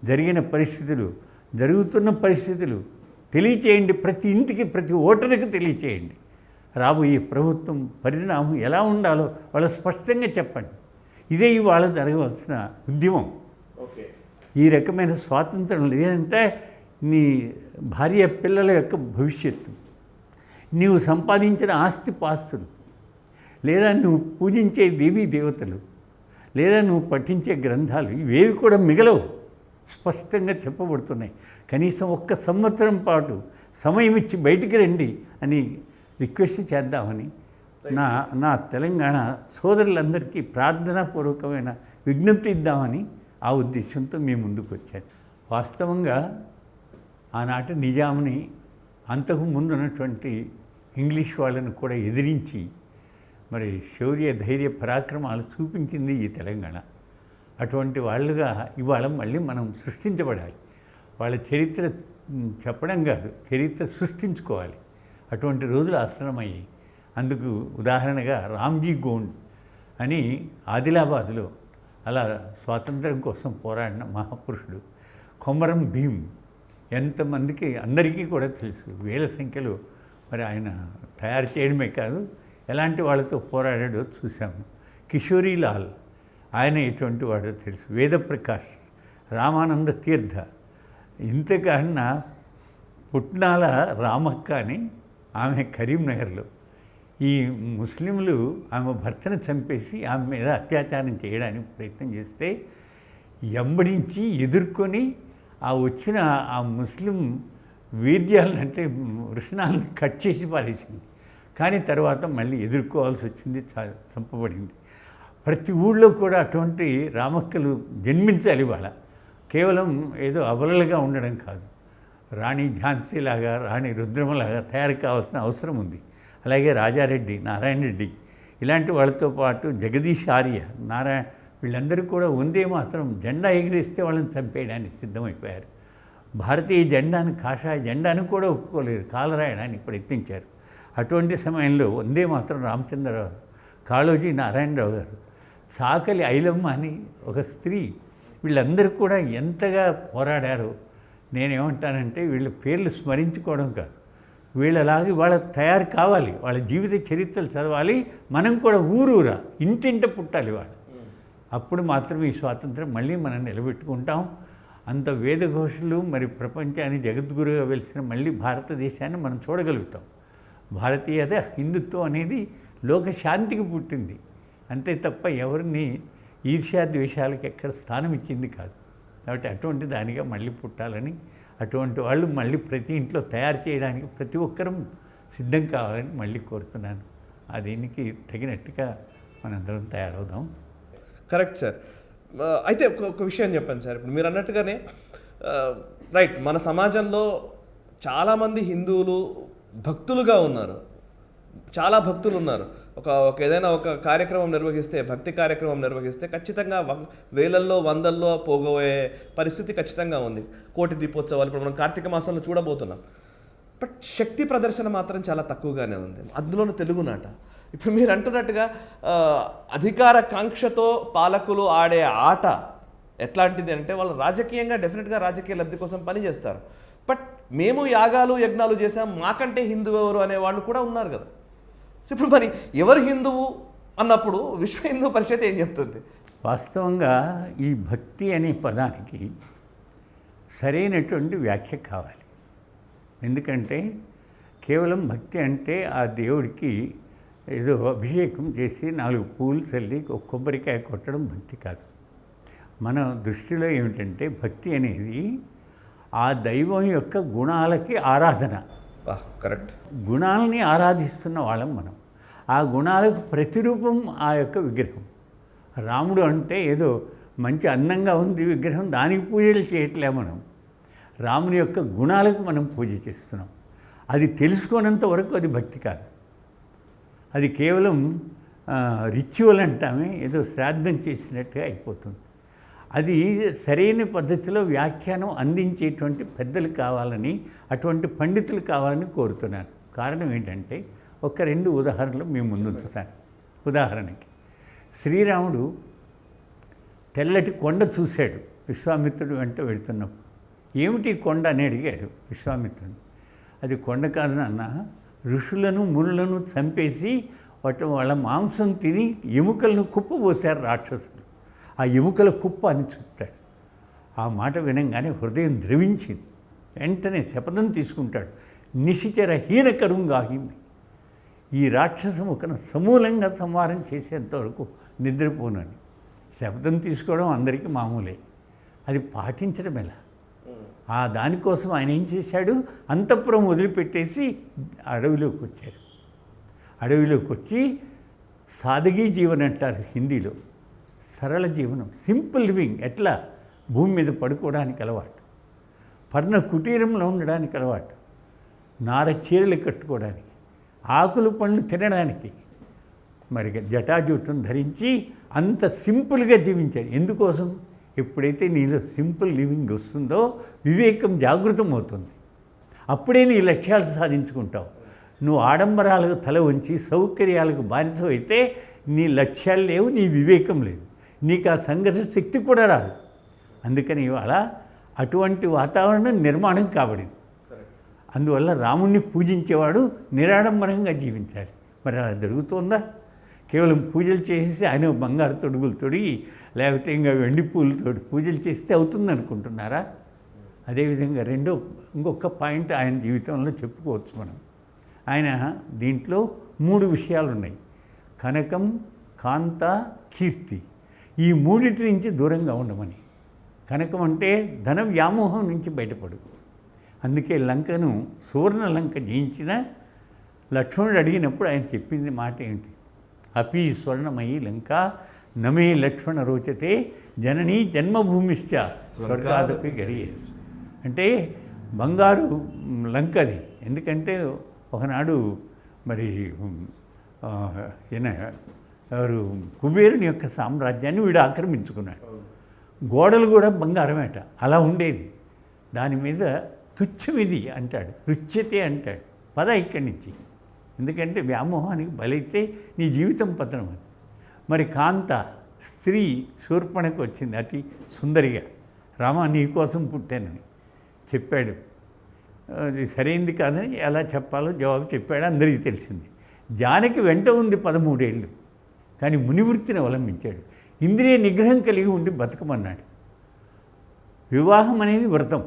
B: జరిగిన పరిస్థితులు, జరుగుతున్న పరిస్థితులు తెలియచేయండి. ప్రతి ఇంటికి, ప్రతి ఓటరుకి తెలియచేయండి. రాబోయే ప్రభుత్వం పరిణామం ఎలా ఉండాలో వాళ్ళు స్పష్టంగా చెప్పండి. ఇదే ఇవాళ జరగవలసిన ఉద్యమం. ఈ రకమైన స్వాతంత్రం లేదంటే నీ భార్య పిల్లల యొక్క భవిష్యత్తు, నీవు సంపాదించిన ఆస్తిపాస్తులు, లేదా నువ్వు పూజించే దేవీ దేవతలు, లేదా నువ్వు పఠించే గ్రంథాలు, ఇవేవి కూడా మిగలవు. స్పష్టంగా చెప్పబడుతున్నాయి. కనీసం 1 సంవత్సరం పాటు సమయం ఇచ్చి బయటికి రండి అని రిక్వెస్ట్ చేద్దామని నా తెలంగాణ సోదరులందరికీ ప్రార్థనాపూర్వకమైన విజ్ఞప్తి ఇద్దామని ఆ ఉద్దేశంతో మీ ముందుకు వచ్చాను. వాస్తవంగా ఆనాటి నిజాంని, అంతకు ముందు ఉన్నటువంటి ఇంగ్లీష్ వాళ్ళను కూడా ఎదిరించి మరి శౌర్య ధైర్య పరాక్రమాలు చూపించింది ఈ తెలంగాణ. అటువంటి వాళ్ళుగా ఇవాళ మళ్ళీ మనం సృష్టించబడాలి. వాళ్ళ చరిత్ర చెప్పడం కాదు, చరిత్ర సృష్టించుకోవాలి. అటువంటి రోజులు ఆశ్రమయ్యాయి. అందుకు ఉదాహరణగా రామ్జీ గోండ్ అని ఆదిలాబాద్లో అలా స్వాతంత్రం కోసం పోరాడిన మహాపురుషుడు. కొమరం భీమ్ ఎంతమందికి అందరికీ కూడా తెలుసు. వేల సంఖ్యలో మరి ఆయన తయారు చేయడమే కాదు, ఎలాంటి వాళ్ళతో పోరాడాడో చూసాము. కిషోరీలాల్ ఆయన ఎటువంటి వాడో తెలుసు. వేదప్రకాష్, రామానంద తీర్థ, ఇంతకన్నా పుట్నాల రామక్క అని ఆమె కరీంనగర్లో. ఈ ముస్లింలు ఆమె భర్తను చంపేసి ఆమె మీద అత్యాచారం చేయడానికి ప్రయత్నం చేస్తే ఎంబడించి ఎదుర్కొని ఆ వచ్చిన ఆ ముస్లిం వీర్యాలను అంటే వృషణాలను కట్ చేసి పారేసింది. కానీ తర్వాత మళ్ళీ ఎదుర్కోవాల్సి వచ్చింది, చంపబడింది. ప్రతి ఊళ్ళో కూడా అటువంటి రామక్కలు జన్మించాలి. వాళ్ళ కేవలం ఏదో అబలలుగా ఉండడం కాదు, రాణి ఝాన్సీలాగా, రాణి రుద్రమలాగా తయారు కావాల్సిన అవసరం ఉంది. అలాగే రాజారెడ్డి, నారాయణ రెడ్డి ఇలాంటి వాళ్ళతో పాటు జగదీష్ ఆర్య, నారాయణ, వీళ్ళందరూ కూడా వందే మాత్రం జెండా ఎగిరేస్తే వాళ్ళని చంపేయడానికి సిద్ధమైపోయారు. భారతీయ జెండాను, కాషాయ జెండాను కూడా ఒప్పుకోలేదు, కాలరాయడానికి ప్రయత్నించారు. అటువంటి సమయంలో వందే మాత్రం రామచంద్రరావు, కాళోజీ నారాయణరావు గారు, చాకలి ఐలమ్మ అని ఒక స్త్రీ, వీళ్ళందరూ కూడా ఎంతగా పోరాడారో. నేనేమంటానంటే వీళ్ళ పేర్లు స్మరించుకోవడం కాదు, వీళ్ళలాగే వాళ్ళ తయారు కావాలి, వాళ్ళ జీవిత చరిత్రలు చదవాలి. మనం కూడా ఊరూరా ఇంటింట పుట్టాలి వాళ్ళు. అప్పుడు మాత్రమే ఈ స్వాతంత్రం మళ్ళీ మనం నిలబెట్టుకుంటాం. అంత వేదఘోషలు మరి ప్రపంచాన్ని జగద్గురుగా వెలిసిన మళ్ళీ భారతదేశాన్ని మనం చూడగలుగుతాం. భారతీయత హిందుత్వం అనేది లోకశాంతికి పుట్టింది, అంతే తప్ప ఎవరిని ఈర్ష్యా ద్వేషాలకు ఎక్కడ స్థానం ఇచ్చింది కాదు. కాబట్టి అటువంటి దానిగా మళ్ళీ పుట్టాలని, అటువంటి వాళ్ళు మళ్ళీ ప్రతి ఇంట్లో తయారు చేయడానికి ప్రతి ఒక్కరూ సిద్ధం కావాలని మళ్ళీ కోరుతున్నాను. ఆ దీనికి తగినట్టుగా మనందరం తయారవుదాం.
A: Correct sir. అయితే ఒక విషయం చెప్పండి సార్, ఇప్పుడు మీరు అన్నట్టుగానే రైట్, మన సమాజంలో చాలామంది హిందువులు భక్తులుగా ఉన్నారు, చాలా భక్తులు ఉన్నారు. ఒక ఏదైనా ఒక కార్యక్రమం నిర్వహిస్తే, భక్తి కార్యక్రమం నిర్వహిస్తే ఖచ్చితంగా వేలల్లో వందల్లో పోగోయే పరిస్థితి ఖచ్చితంగా ఉంది. కోటి దీపోత్సవాలు ఇప్పుడు మనం కార్తీక మాసంలో చూడబోతున్నాం. బట్ శక్తి ప్రదర్శన మాత్రం చాలా తక్కువగానే ఉంది, అందులోనూ తెలుగునాట. ఇప్పుడు మీరు అంటున్నట్టుగా అధికార కాంక్షతో పాలకులు ఆడే ఆట ఎట్లాంటిది అంటే, వాళ్ళు రాజకీయంగా డెఫినెట్గా రాజకీయ లబ్ధి కోసం పనిచేస్తారు. బట్ మేము యాగాలు యజ్ఞాలు చేసాం, మాకంటే హిందువు ఎవరు అనే వాళ్ళు కూడా ఉన్నారు కదా. సో ఇప్పుడు మరి ఎవరు హిందువు అన్నప్పుడు విశ్వ హిందూ పరిషత్ ఏం చెప్తుంది?
B: వాస్తవంగా ఈ భక్తి అనే పదానికి సరైనటువంటి వ్యాఖ్య కావాలి. ఎందుకంటే కేవలం భక్తి అంటే ఆ దేవుడికి ఏదో అభిషేకం చేసి 4 పూలు చల్లి ఒక కొబ్బరికాయ కొట్టడం భక్తి కాదు. మన దృష్టిలో ఏమిటంటే భక్తి అనేది ఆ దైవం యొక్క గుణాలకి ఆరాధన.
A: కరెక్ట్.
B: గుణాలని ఆరాధిస్తున్న వాళ్ళం మనం. ఆ గుణాలకు ప్రతిరూపం ఆ యొక్క విగ్రహం. రాముడు అంటే ఏదో మంచి అందంగా ఉంది విగ్రహం, దానికి పూజలు చేయట్లే మనం. రాముని యొక్క గుణాలకు మనం పూజ చేస్తున్నాం. అది తెలుసుకోనంత వరకు అది భక్తి కాదు. అది కేవలం రిచువల్ అంటామే, ఏదో శ్రాద్ధం చేసినట్టుగా అయిపోతుంది. అది సరైన పద్ధతిలో వ్యాఖ్యానం అందించేటువంటి పెద్దలు కావాలని, అటువంటి పండితులు కావాలని కోరుతున్నాను. కారణం ఏంటంటే ఒక 2 ఉదాహరణలు మేము ముందుంచుతాను. ఉదాహరణకి శ్రీరాముడు తెల్లటి కొండ చూశాడు విశ్వామిత్రుడు వెంట వెళుతున్నప్పుడు. ఏమిటి కొండ అని అడిగాడు విశ్వామిత్రుడు. అది కొండ కాదు నాన్న, ఋషులను మునులను చంపేసి వాళ్ళ మాంసం తిని ఎముకలను కుప్పబోసారు రాక్షసులు, ఆ ఎముకల కుప్ప అని చెప్తాడు. ఆ మాట వినంగానే హృదయం ద్రవించింది. వెంటనే శపథం తీసుకుంటాడు, నిశిచర హీనకరుంగాహిమి, ఈ రాక్షసముఖను సమూలంగా సంహారం చేసేంతవరకు నిద్రపోనని. శబ్దం తీసుకోవడం అందరికీ మామూలే, అది పాటించడం ఎలా? ఆ దానికోసం ఆయన ఏం చేశాడు, అంతఃపురం వదిలిపెట్టేసి అడవిలోకి వచ్చారు. అడవిలోకి వచ్చి సాదగీ జీవనం అంటారు హిందీలో, సరళ జీవనం, సింపుల్ లివింగ్. ఎట్లా? భూమి మీద పడుకోవడానికి అలవాటు, పర్ణ కుటీరంలో ఉండడానికి అలవాటు, నార చీరలు కట్టుకోవడానికి, ఆకులు పండ్లు తినడానికి, మరి జటాజూటం ధరించి అంత సింపుల్గా జీవించారు. ఎందుకోసం? ఎప్పుడైతే నీలో సింపుల్ లివింగ్ వస్తుందో వివేకం జాగృతం అవుతుంది. అప్పుడే నీ లక్ష్యాలు సాధించుకుంటావు. నువ్వు ఆడంబరాలకు తల ఉంచి సౌకర్యాలకు బానిస అయితే నీ లక్ష్యాలు లేవు, నీ వివేకం లేదు, నీకు ఆ సంఘర్ష శక్తి కూడా రాదు. అందుకని ఇవాళ అటువంటి వాతావరణం నిర్మాణం కాబడింది. అందువల్ల రాముణ్ణి పూజించేవాడు నిరాడంబరంగా జీవించాలి. మరి అలా జరుగుతుందా? కేవలం పూజలు చేసేసి ఆయన బంగారు తొడుగులు తొడిగి లేకపోతే ఇంకా వెండి పూలతో పూజలు చేస్తే అవుతుంది అనుకుంటున్నారా? అదేవిధంగా ఇంకొక పాయింట్ ఆయన జీవితంలో చెప్పుకోవచ్చు మనం. ఆయన దీంట్లో 3 విషయాలు ఉన్నాయి: కనకం, కాంత, కీర్తి. ఈ 3 నుంచి దూరంగా ఉండమని. కనకం అంటే ధన వ్యామోహం నుంచి బయటపడు. అందుకే లంకను సువర్ణ లంక జయించిన లక్ష్మణుడు అడిగినప్పుడు ఆయన చెప్పింది మాట ఏంటి? అపి స్వర్ణమయీ లంక నమే లక్ష్మణ రోచతే జననీ జన్మభూమిశ్చ స్వర్గాదపి గరీయస్. అంటే బంగారు లంకది. ఎందుకంటే ఒకనాడు మరి ఎవరు కుబేరుని యొక్క సామ్రాజ్యాన్ని వీడు ఆక్రమించుకున్నాడు. గోడలు కూడా బంగారమేట, అలా ఉండేది. దాని మీద తుచ్చమిది అంటాడు, రుచ్యతే అంటాడు. పద ఇక్కడి నుంచి, ఎందుకంటే వ్యామోహానికి బలైతే నీ జీవితం పతనం అని. మరి కాంత స్త్రీ శూర్పణకు వచ్చింది అతి సుందరిగా, రామ నీ కోసం పుట్టానని చెప్పాడు. అది సరైంది కాదని ఎలా చెప్పాలో జవాబు చెప్పాడు, అందరికీ తెలిసింది. జానకి వెంట ఉంది 13 ఏళ్ళు, కానీ మునివృత్తిని అవలంబించాడు. ఇంద్రియ నిగ్రహం కలిగి ఉండి బతకమన్నాడు. వివాహం అనేది వ్రతం,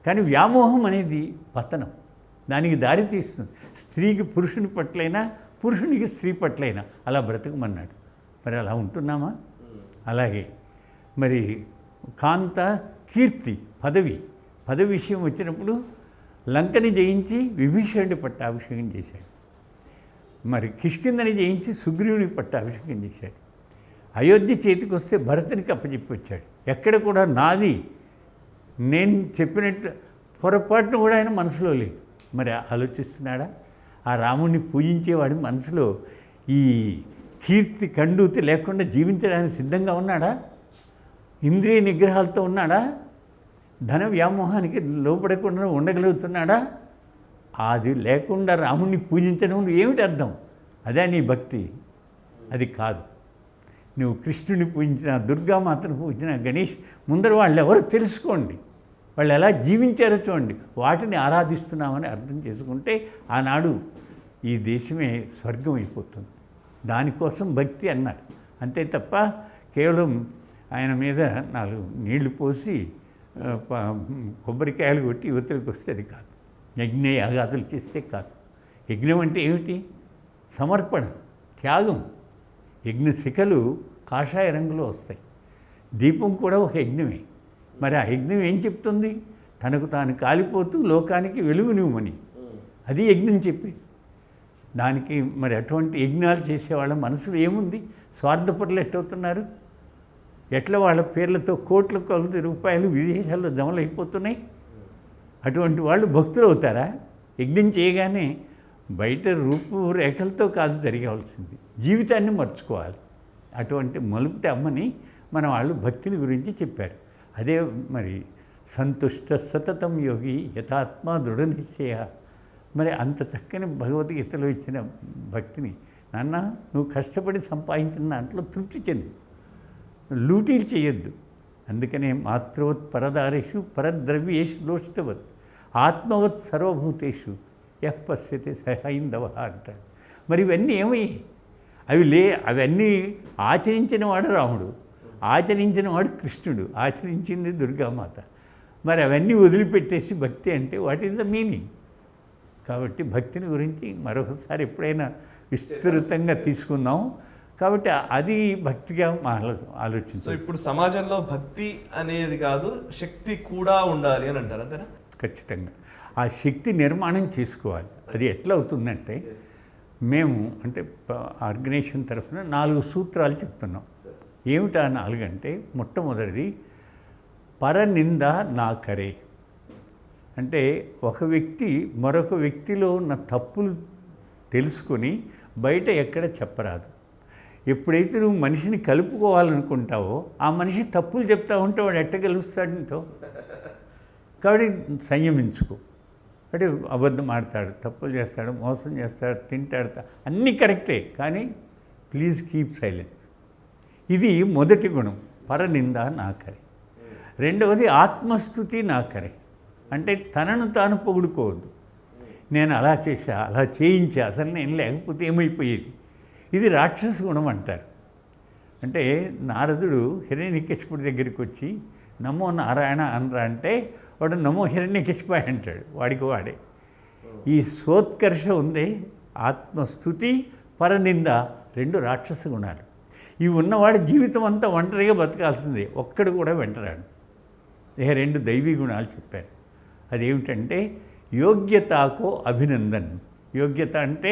B: కానీ వ్యామోహం అనేది పతనం. దానికి దారి తీస్తుంది. స్త్రీకి పురుషుని పట్లైనా, పురుషునికి స్త్రీ పట్లైనా అలా బ్రతకమన్నాడు. మరి అలా ఉంటున్నామా? అలాగే మరి కాంత, కీర్తి, పదవి విషయం వచ్చినప్పుడు లంకని జయించి విభీషణుడి పట్టాభిషేకం చేశాడు. మరి కిష్కిందని జయించి సుగ్రీవునికి పట్టాభిషేకం చేశాడు. అయోధ్య చేతికి వస్తే భరతునికి అప్పచెప్పి వచ్చాడు. ఎక్కడ కూడా నాది, నేను చెప్పినట్టు పొరపాటును కూడా ఆయన మనసులో లేదు. మరి ఆలోచిస్తున్నాడా? ఆ రాముడిని పూజించేవాడి మనసులో ఈ కీర్తి కండూతి లేకుండా జీవించడానికి సిద్ధంగా ఉన్నాడా? ఇంద్రియ నిగ్రహాలతో ఉన్నాడా? ధన వ్యామోహానికి లోపడకుండా ఉండగలుగుతున్నాడా? అది లేకుండా రాముడిని పూజించడం ఏమిటి అర్థం? అదే నీ భక్తి? అది కాదు. నువ్వు కృష్ణుని పూజించిన, దుర్గామాతను పూజించిన, గణేష్ ముందర వాళ్ళు ఎవరు తెలుసుకోండి, వాళ్ళు ఎలా జీవించారో చూడండి, వాటిని ఆరాధిస్తున్నామని అర్థం చేసుకుంటే ఆనాడు ఈ దేశమే స్వర్గం అయిపోతుంది. దానికోసం భక్తి అన్నారు. అంతే తప్ప కేవలం ఆయన మీద 4 నీళ్లు పోసి కొబ్బరికాయలు కొట్టి యువతలకు వస్తే అది కాదు. యజ్ఞ యాగాదులు చేస్తే కాదు. యజ్ఞం అంటే ఏమిటి? సమర్పణ, త్యాగం. యజ్ఞశిఖలు కాషాయ రంగులో వస్తాయి. దీపం కూడా ఒక యజ్ఞమే. మరి ఆ యజ్ఞం ఏం చెప్తుంది? తనకు తాను కాలిపోతూ లోకానికి వెలుగునివ్వమని. అది యజ్ఞం చెప్పేది. దానికి మరి అటువంటి యజ్ఞాలు చేసేవాళ్ళ మనసులో ఏముంది? స్వార్థపరులు ఎట్టవుతున్నారు? ఎట్లా వాళ్ళ పేర్లతో కోట్ల కొలది రూపాయలు విదేశాల్లో జమలైపోతున్నాయి? అటువంటి వాళ్ళు భక్తులు అవుతారా? యజ్ఞం చేయగానే బయట రూపురేఖలతో కాదు జరగవలసింది, జీవితాన్ని మర్చుకోవాలి. అటువంటి మలుపు తెమ్మని మన వాళ్ళు భక్తిని గురించి చెప్పారు. అదే మరి సంతుష్ట సతతం యోగి యథాత్మ దృఢ నిశ్చయ. మరి అంత చక్కని భగవద్గీతలో ఇచ్చిన భక్తిని, నాన్న నువ్వు కష్టపడి సంపాదించిన దాంట్లో తృప్తి చెందు, లూటీలు చేయొద్దు. అందుకనే మాతృవత్ పరదారేషు పరద్రవ్యేషు లోష్టవత్ ఆత్మవత్ సర్వభూతేషు యః పశ్యతే సహైందవ అంటాడు. మరి ఇవన్నీ ఏమయ్యాయి? అవన్నీ ఆచరించిన వాడు రాముడు, ఆచరించిన వాడు కృష్ణుడు, ఆచరించింది దుర్గామాత. మరి అవన్నీ వదిలిపెట్టేసి భక్తి అంటే వాట్ ఈజ్ ద మీనింగ్? కాబట్టి భక్తిని గురించి మరొకసారి ఎప్పుడైనా విస్తృతంగా తీసుకుందాం. కాబట్టి అది భక్తిగా ఆలోచించాలి.
A: సో ఇప్పుడు సమాజంలో భక్తి అనేది కాదు, శక్తి కూడా ఉండాలి అని అంటారు, అంతేనా?
B: ఖచ్చితంగా ఆ శక్తి నిర్మాణం చేసుకోవాలి. అది ఎట్లా అవుతుందంటే, మేము అంటే ఆర్గనైజేషన్ తరఫున 4 సూత్రాలు చెప్తున్నాం. ఏమిటా 4 అంటే, మొట్టమొదటిది పరనింద నా కరే. అంటే ఒక వ్యక్తి మరొక వ్యక్తిలో ఉన్న తప్పులు తెలుసుకొని బయట ఎక్కడ చెప్పరాదు. ఎప్పుడైతే నువ్వు మనిషిని కలుపుకోవాలనుకుంటావో ఆ మనిషి తప్పులు చెప్తా ఉంటే వాడు ఎట్ట గెలుస్తాడు నీతో? కాబట్టి సంయమించుకో. అంటే అబద్ధం ఆడతాడు, తప్పులు చేస్తాడు, మోసం చేస్తాడు, తింటాడు, అన్నీ కరెక్టే, కానీ ప్లీజ్ కీప్ సైలెన్స్. ఇది మొదటి గుణం, పరనింద నాకరే. రెండవది ఆత్మస్తుతి నాకరే. అంటే తనను తాను పొగుడుకోవద్దు. నేను అలా చేశా, అలా చేయించా, అసలు నేను లేకపోతే ఏమైపోయేది. ఇది రాక్షస గుణం అంటారు. అంటే నారదుడు హిరణ్యకశిపుడి దగ్గరికి వచ్చి నమో నారాయణ అనరా అంటే వాడు నమో హిరణ్యకశిపాయ అంటాడు. వాడికి వాడే ఈ సోత్కర్ష ఉంది. ఆత్మస్తుతి, పరనింద 2 రాక్షస గుణాలు. ఇవి ఉన్నవాడి జీవితం అంతా ఒంటరిగా బతకాల్సిందే, ఒక్కడు కూడా వెంటరాడు. 2 దైవీ గుణాలు చెప్పారు. అదేమిటంటే యోగ్యతకో అభినందన్. యోగ్యత అంటే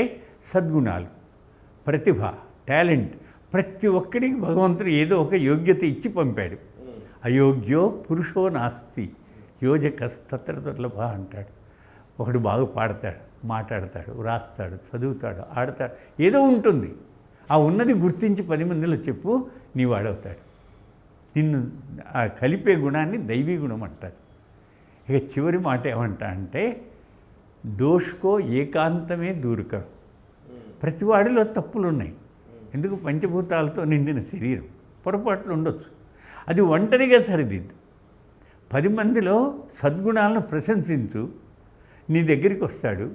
B: సద్గుణాలు, ప్రతిభ, టాలెంట్. ప్రతి ఒక్కడికి భగవంతుడు ఏదో ఒక యోగ్యత ఇచ్చి పంపాడు. అయోగ్యో పురుషో నాస్తి యోజకస్తత్ర దుర్లభ అంటాడు. ఒకడు బాగా పాడతాడు, మాట్లాడతాడు, వ్రాస్తాడు, చదువుతాడు, ఆడతాడు, ఏదో ఉంటుంది. ఆ ఉన్నది గుర్తించి 10 మందిలో చెప్పు, నీ వాడవుతాడు. నిన్ను ఆ కలిపే గుణాన్ని దైవీ గుణం అంటారు. ఇక చివరి మాట ఏమంటా అంటే దోషకో ఏకాంతమే దూరుకరు. ప్రతివాడిలో తప్పులు ఉన్నాయి. ఎందుకు? పంచభూతాలతో నిండిన శరీరం, పొరపాట్లు ఉండొచ్చు. అది ఒంటరిగా సరిదిద్దు. 10 మందిలో సద్గుణాలను ప్రశంసించు, నీ దగ్గరికి వస్తాడు.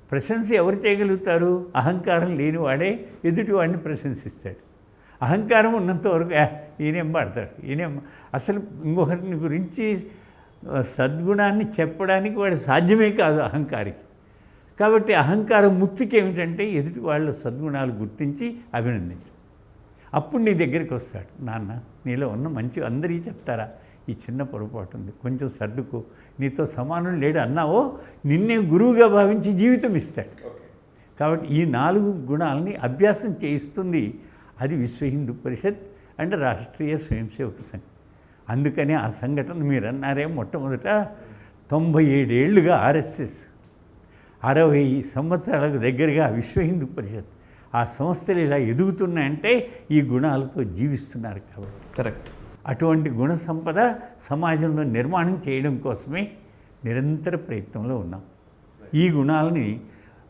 B: ప్రశంస ఎవరు చేయగలుగుతారు? అహంకారం లేనివాడే ఎదుటివాడిని ప్రశంసిస్తాడు. అహంకారం ఉన్నంత వరకు ఈయనేం పాడతాడు, ఈయనేం, అసలు ఇంకొకరిని గురించి సద్గుణాన్ని చెప్పడానికి వాడు సాధ్యమే కాదు అహంకారికి. కాబట్టి అహంకార ముక్తికి ఏమిటంటే ఎదుటి వాళ్ళ సద్గుణాలు గుర్తించి అభినందించు. అప్పుడు నీ దగ్గరికి వస్తాడు, నాన్న నీలో ఉన్న మంచి అందరికీ చెప్తారా, ఈ చిన్న పొరపాటు ఉంది, కొంచెం సర్దుకో, నీతో సమానం లేడు అన్నావో నిన్నే గురువుగా భావించి జీవితం ఇస్తాడు. కాబట్టి ఈ 4 గుణాలని అభ్యాసం చేయిస్తుంది అది విశ్వ హిందూ పరిషత్ అండ్ రాష్ట్రీయ స్వయం సేవక సంఘ్. అందుకని ఆ సంఘటన మీరు అన్నారే, మొట్టమొదట 97 ఏళ్ళుగా ఆర్ఎస్ఎస్, 60 సంవత్సరాలకు దగ్గరగా విశ్వ హిందూ పరిషత్, ఆ సంస్థలు ఇలా ఎదుగుతున్నాయంటే ఈ గుణాలతో జీవిస్తున్నారు కాబట్టి.
A: కరెక్ట్.
B: అటువంటి గుణ సంపద సమాజంలో నిర్మాణం చేయడం కోసమే నిరంతర ప్రయత్నంలో ఉన్నాం. ఈ గుణాలని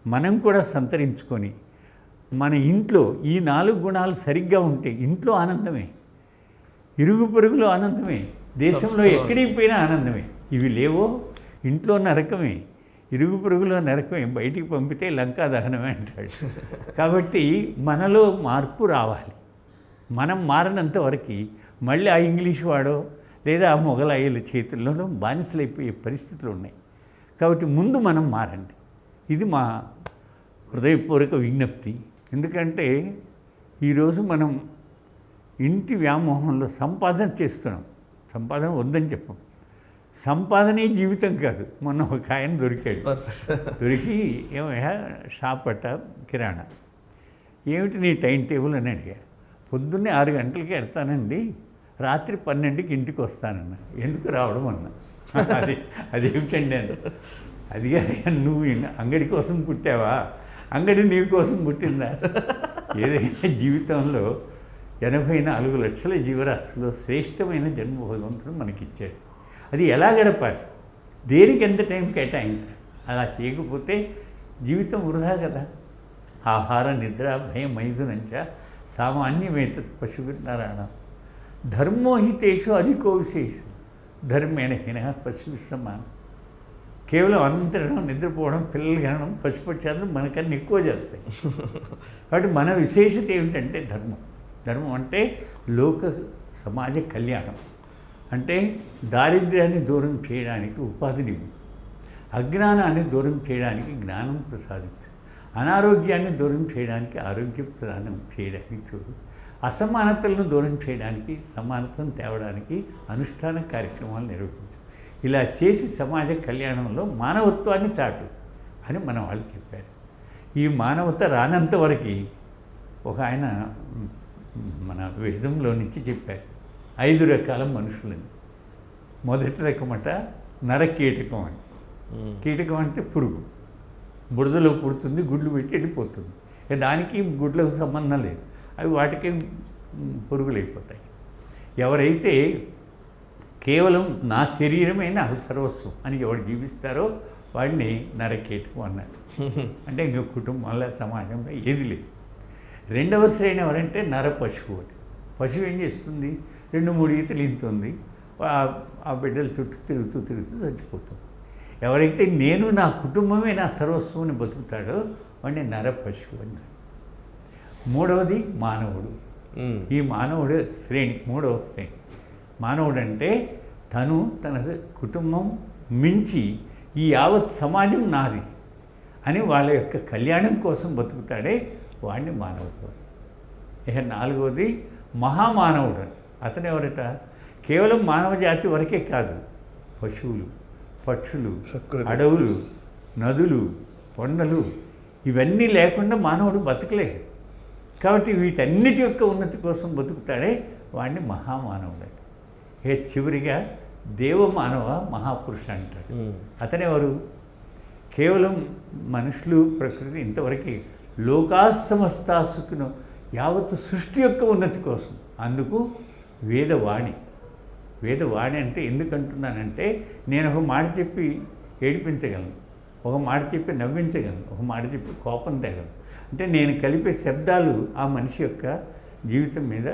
B: మనం కూడా సంతరించుకొని మన ఇంట్లో ఈ 4 గుణాలు సరిగ్గా ఉంటే ఇంట్లో ఆనందమే, ఇరుగు పొరుగులో ఆనందమే, దేశంలో ఎక్కడికి పోయినా ఆనందమే. ఇవి లేవో ఇంట్లో నరకమే, ఇరుగు పొరుగులో నరకమే, బయటికి పంపితే లంకా దహనమే అంటాడు. కాబట్టి మనలో మార్పు రావాలి. మనం మారినంత వరకు మళ్ళీ ఆ ఇంగ్లీష్ వాడో లేదా ఆ మొగలాయిల చేతుల్లోనూ బానిసలైపోయే పరిస్థితులు ఉన్నాయి. కాబట్టి ముందు మనం మారండి. ఇది మా హృదయపూర్వక విజ్ఞప్తి. ఎందుకంటే ఈరోజు మనం ఇంటి వ్యామోహంలో సంపాదన చేస్తున్నాం. సంపాదన వద్దని చెప్పం, సంపాదనే జీవితం కాదు. మొన్న ఒక ఆయన దొరికాడు, దొరికి ఏమయ్యా షాప్ అట్ట కిరాణా, ఏమిటి నీ టైం టేబుల్ అని అడిగా. పొద్దున్నే 6 గంటలకి వెళ్తానండి, రాత్రి 12కి ఇంటికి వస్తానన్న. ఎందుకు రావడం అన్నా. అదేమిటండి అని. అది నువ్వు అంగడి కోసం పుట్టావా, అంగడి నీ కోసం పుట్టిందా? ఏదైనా జీవితంలో 84 లక్షల జీవరాశిలో శ్రేష్టమైన జన్మ భగవంతుడు మనకిచ్చాడు. అది ఎలా గడపాలి, దేనికి ఎంత టైం కేటాయించాలి, అలా చేయకపోతే జీవితం వృధా కదా. ఆహార నిద్ర భయం మైథునంచ సామాన్యమేత పశువినారాయణ ధర్మోహితేషు అధికో విశేషం ధర్మేణ హీన పశు సమానం. కేవలం అంతరం నిద్రపోవడం, పిల్లలు కనడం, పశుపక్షాలను మనకన్నా ఎక్కువ చేస్తాయి. కాబట్టి మన విశేషత ఏమిటంటే ధర్మం. ధర్మం అంటే లోక సమాజ కళ్యాణం, అంటే దారిద్ర్యాన్ని దూరం చేయడానికి ఉపాధిని, అజ్ఞానాన్ని దూరం చేయడానికి జ్ఞానం ప్రసాదించు, అనారోగ్యాన్ని దూరం చేయడానికి ఆరోగ్య ప్రదానం చేయడానికి చూడు, అసమానతలను దూరం చేయడానికి సమానతను తేవడానికి అనుష్ఠాన కార్యక్రమాలు నిర్వహించు. ఇలా చేసి సమాజ కళ్యాణంలో మానవత్వాన్ని చాటు అని మన వాళ్ళు చెప్పారు. ఈ మానవత రానంత వరకు ఒక ఆయన మన వేదంలో నుంచి చెప్పారు 5 రకాల మనుషులని. మొదటి రకమట నరకీటకం అని. కీటకం అంటే పురుగు, బురదలో పుడుతుంది, గుడ్లు పెట్టి వెళ్ళిపోతుంది. దానికి గుడ్లకు సంబంధం లేదు, అవి వాటికి పురుగులు అయిపోతాయి. ఎవరైతే కేవలం నా శరీరమే నాకు సర్వస్వం అని ఎవరు జీవిస్తారో వాడిని నరకీటకం అన్నాడు. అంటే ఇంక కుటుంబంలో సమాజంలో ఏది లేదు. రెండవ శ్రేణి ఎవరంటే నర పశువు అని. పశువు ఏం చేస్తుంది, 2-3 ఈతలు ఇంతుంది, ఆ బిడ్డల చుట్టూ తిరుగుతూ చచ్చిపోతుంది. ఎవరైతే నేను నా కుటుంబమే నా సర్వస్వాన్ని బతుకుతాడో వాడిని నర పశువు అన్నాడు. మూడవది మానవుడు. ఈ మానవుడు శ్రేణి, 3వ శ్రేణి. మానవుడు అంటే తను తన కుటుంబం మించి ఈ యావత్ సమాజం నాది అని వాళ్ళ యొక్క కళ్యాణం కోసం బతుకుతాడే వాడిని మానవుడు. ఇక 4వది మహామానవుడు. అతను ఎవరట, కేవలం మానవ జాతి వరకే కాదు, పశువులు, పక్షులు, అడవులు, నదులు, కొండలు ఇవన్నీ లేకుండా మానవుడు బతకలేడు. కాబట్టి వీటన్నిటి యొక్క ఉన్నతి కోసం బతుకుతాడే వాడిని మహామానవుడు. ఇక చివరిగా దేవమానవ మహాపురుష అంటాడు. అతనెవరు, కేవలం మనుషులు ప్రకృతి ఇంతవరకు లోకాసమస్తాసుకును యావత్ సృష్టి యొక్క ఉన్నతి కోసం. అందుకు వేదవాణి. వేదవాణి అంటే ఎందుకంటున్నానంటే నేను ఒక మాట చెప్పి ఏడిపించగలను, ఒక మాట చెప్పి నవ్వించగలను, ఒక మాట చెప్పి కోపం తేగలను. అంటే నేను కలిపే శబ్దాలు ఆ మనిషి యొక్క జీవితం మీద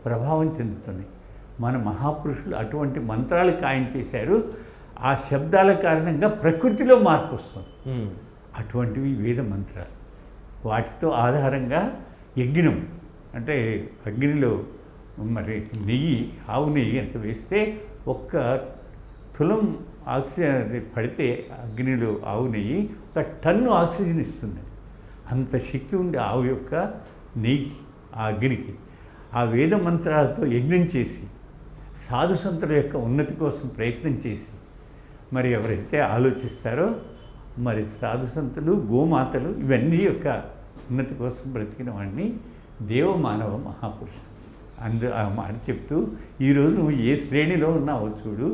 B: ప్రభావం చెందుతున్నాయి. మన మహాపురుషులు అటువంటి మంత్రాలు ఖాయం చేశారు. ఆ శబ్దాల కారణంగా ప్రకృతిలో మార్పు వస్తుంది. అటువంటివి వేద మంత్రాలు. వాటితో ఆధారంగా యజ్ఞం అంటే అగ్నిలో మరి నెయ్యి, ఆవు నెయ్యి కనుక వేస్తే 1 తులం ఆక్సిజన్ అది పడితే అగ్నిలో ఆవు నెయ్యి 1 టన్ను ఆక్సిజన్ ఇస్తుంది. అంత శక్తి ఉంది ఆవు యొక్క నెయ్యి, ఆ అగ్నికి. ఆ వేద మంత్రాలతో యజ్ఞం చేసి సాధు సంతుల యొక్క ఉన్నతి కోసం ప్రయత్నం చేసి మరి ఎవరైతే ఆలోచిస్తారో మరి సాధు సంతులు, గోమాతలు ఇవన్నీ యొక్క ఉన్నతి కోసం బ్రతికిన వాడిని దేవమానవ మహాపురుషుడు ఆ మాట చెప్తూ ఈరోజు నువ్వు ఏ శ్రేణిలో ఉన్నావో చూడు,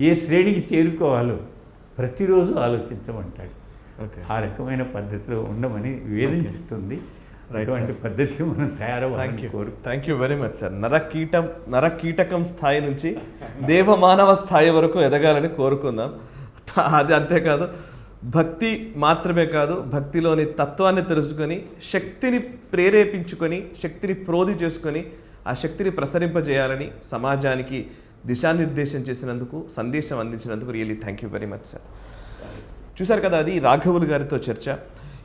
B: ఏ శ్రేణికి చేరుకోవాలో ప్రతిరోజు ఆలోచించమంటాడు. ఆ రకమైన పద్ధతిలో ఉండమని వేదం చెప్తుంది. అటువంటి పద్ధతికి మనం తయారవ్వాలని కోరు.
A: Thank you very much sir. నరకీటకం స్థాయి నుంచి దేవమానవ స్థాయి వరకు ఎదగాలని కోరుకుందాం. అది అంతేకాదు, భక్తి మాత్రమే కాదు, భక్తిలోని తత్వాన్ని తెలుసుకొని శక్తిని ప్రేరేపించుకొని శక్తిని ప్రోధి చేసుకొని ఆ శక్తిని ప్రసరింపజేయాలని సమాజానికి దిశానిర్దేశం చేసినందుకు, సందేశం అందించినందుకు really thank you very much sir. చూశారు కదా, అది రాఘవులు గారితో చర్చ.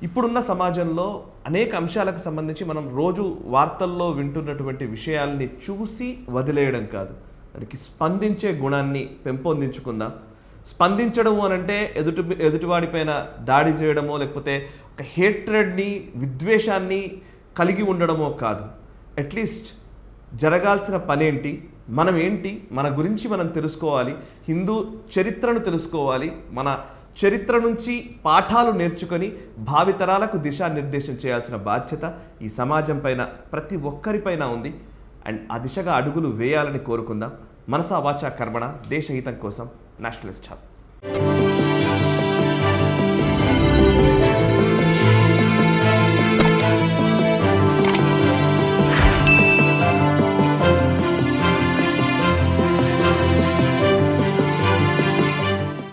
A: ఇప్పుడున్న సమాజంలో అనేక అంశాలకు సంబంధించి మనం రోజు వార్తల్లో వింటున్నటువంటి విషయాల్ని చూసి వదిలేయడం కాదు, దానికి స్పందించే గుణాన్ని పెంపొందించుకుందాం. స్పందించడము అనంటే ఎదుటివాడిపైన దాడి చేయడమో లేకపోతే ఒక హేట్రెడ్ని, విద్వేషాన్ని కలిగి ఉండడమో కాదు. అట్లీస్ట్ జరగాల్సిన పనేంటి, మనం ఏంటి, మన గురించి మనం తెలుసుకోవాలి, హిందూ చరిత్రను తెలుసుకోవాలి, మన చరిత్ర నుంచి పాఠాలు నేర్చుకొని భావితరాలకు దిశానిర్దేశం చేయాల్సిన బాధ్యత ఈ సమాజం పైన ప్రతి ఒక్కరిపైన ఉంది. అండ్ ఆ దిశగా అడుగులు వేయాలని కోరుకుందాం. మనసా వాచా కర్మణ, దేశహితం కోసం నేషనలిస్ట్ హబ్.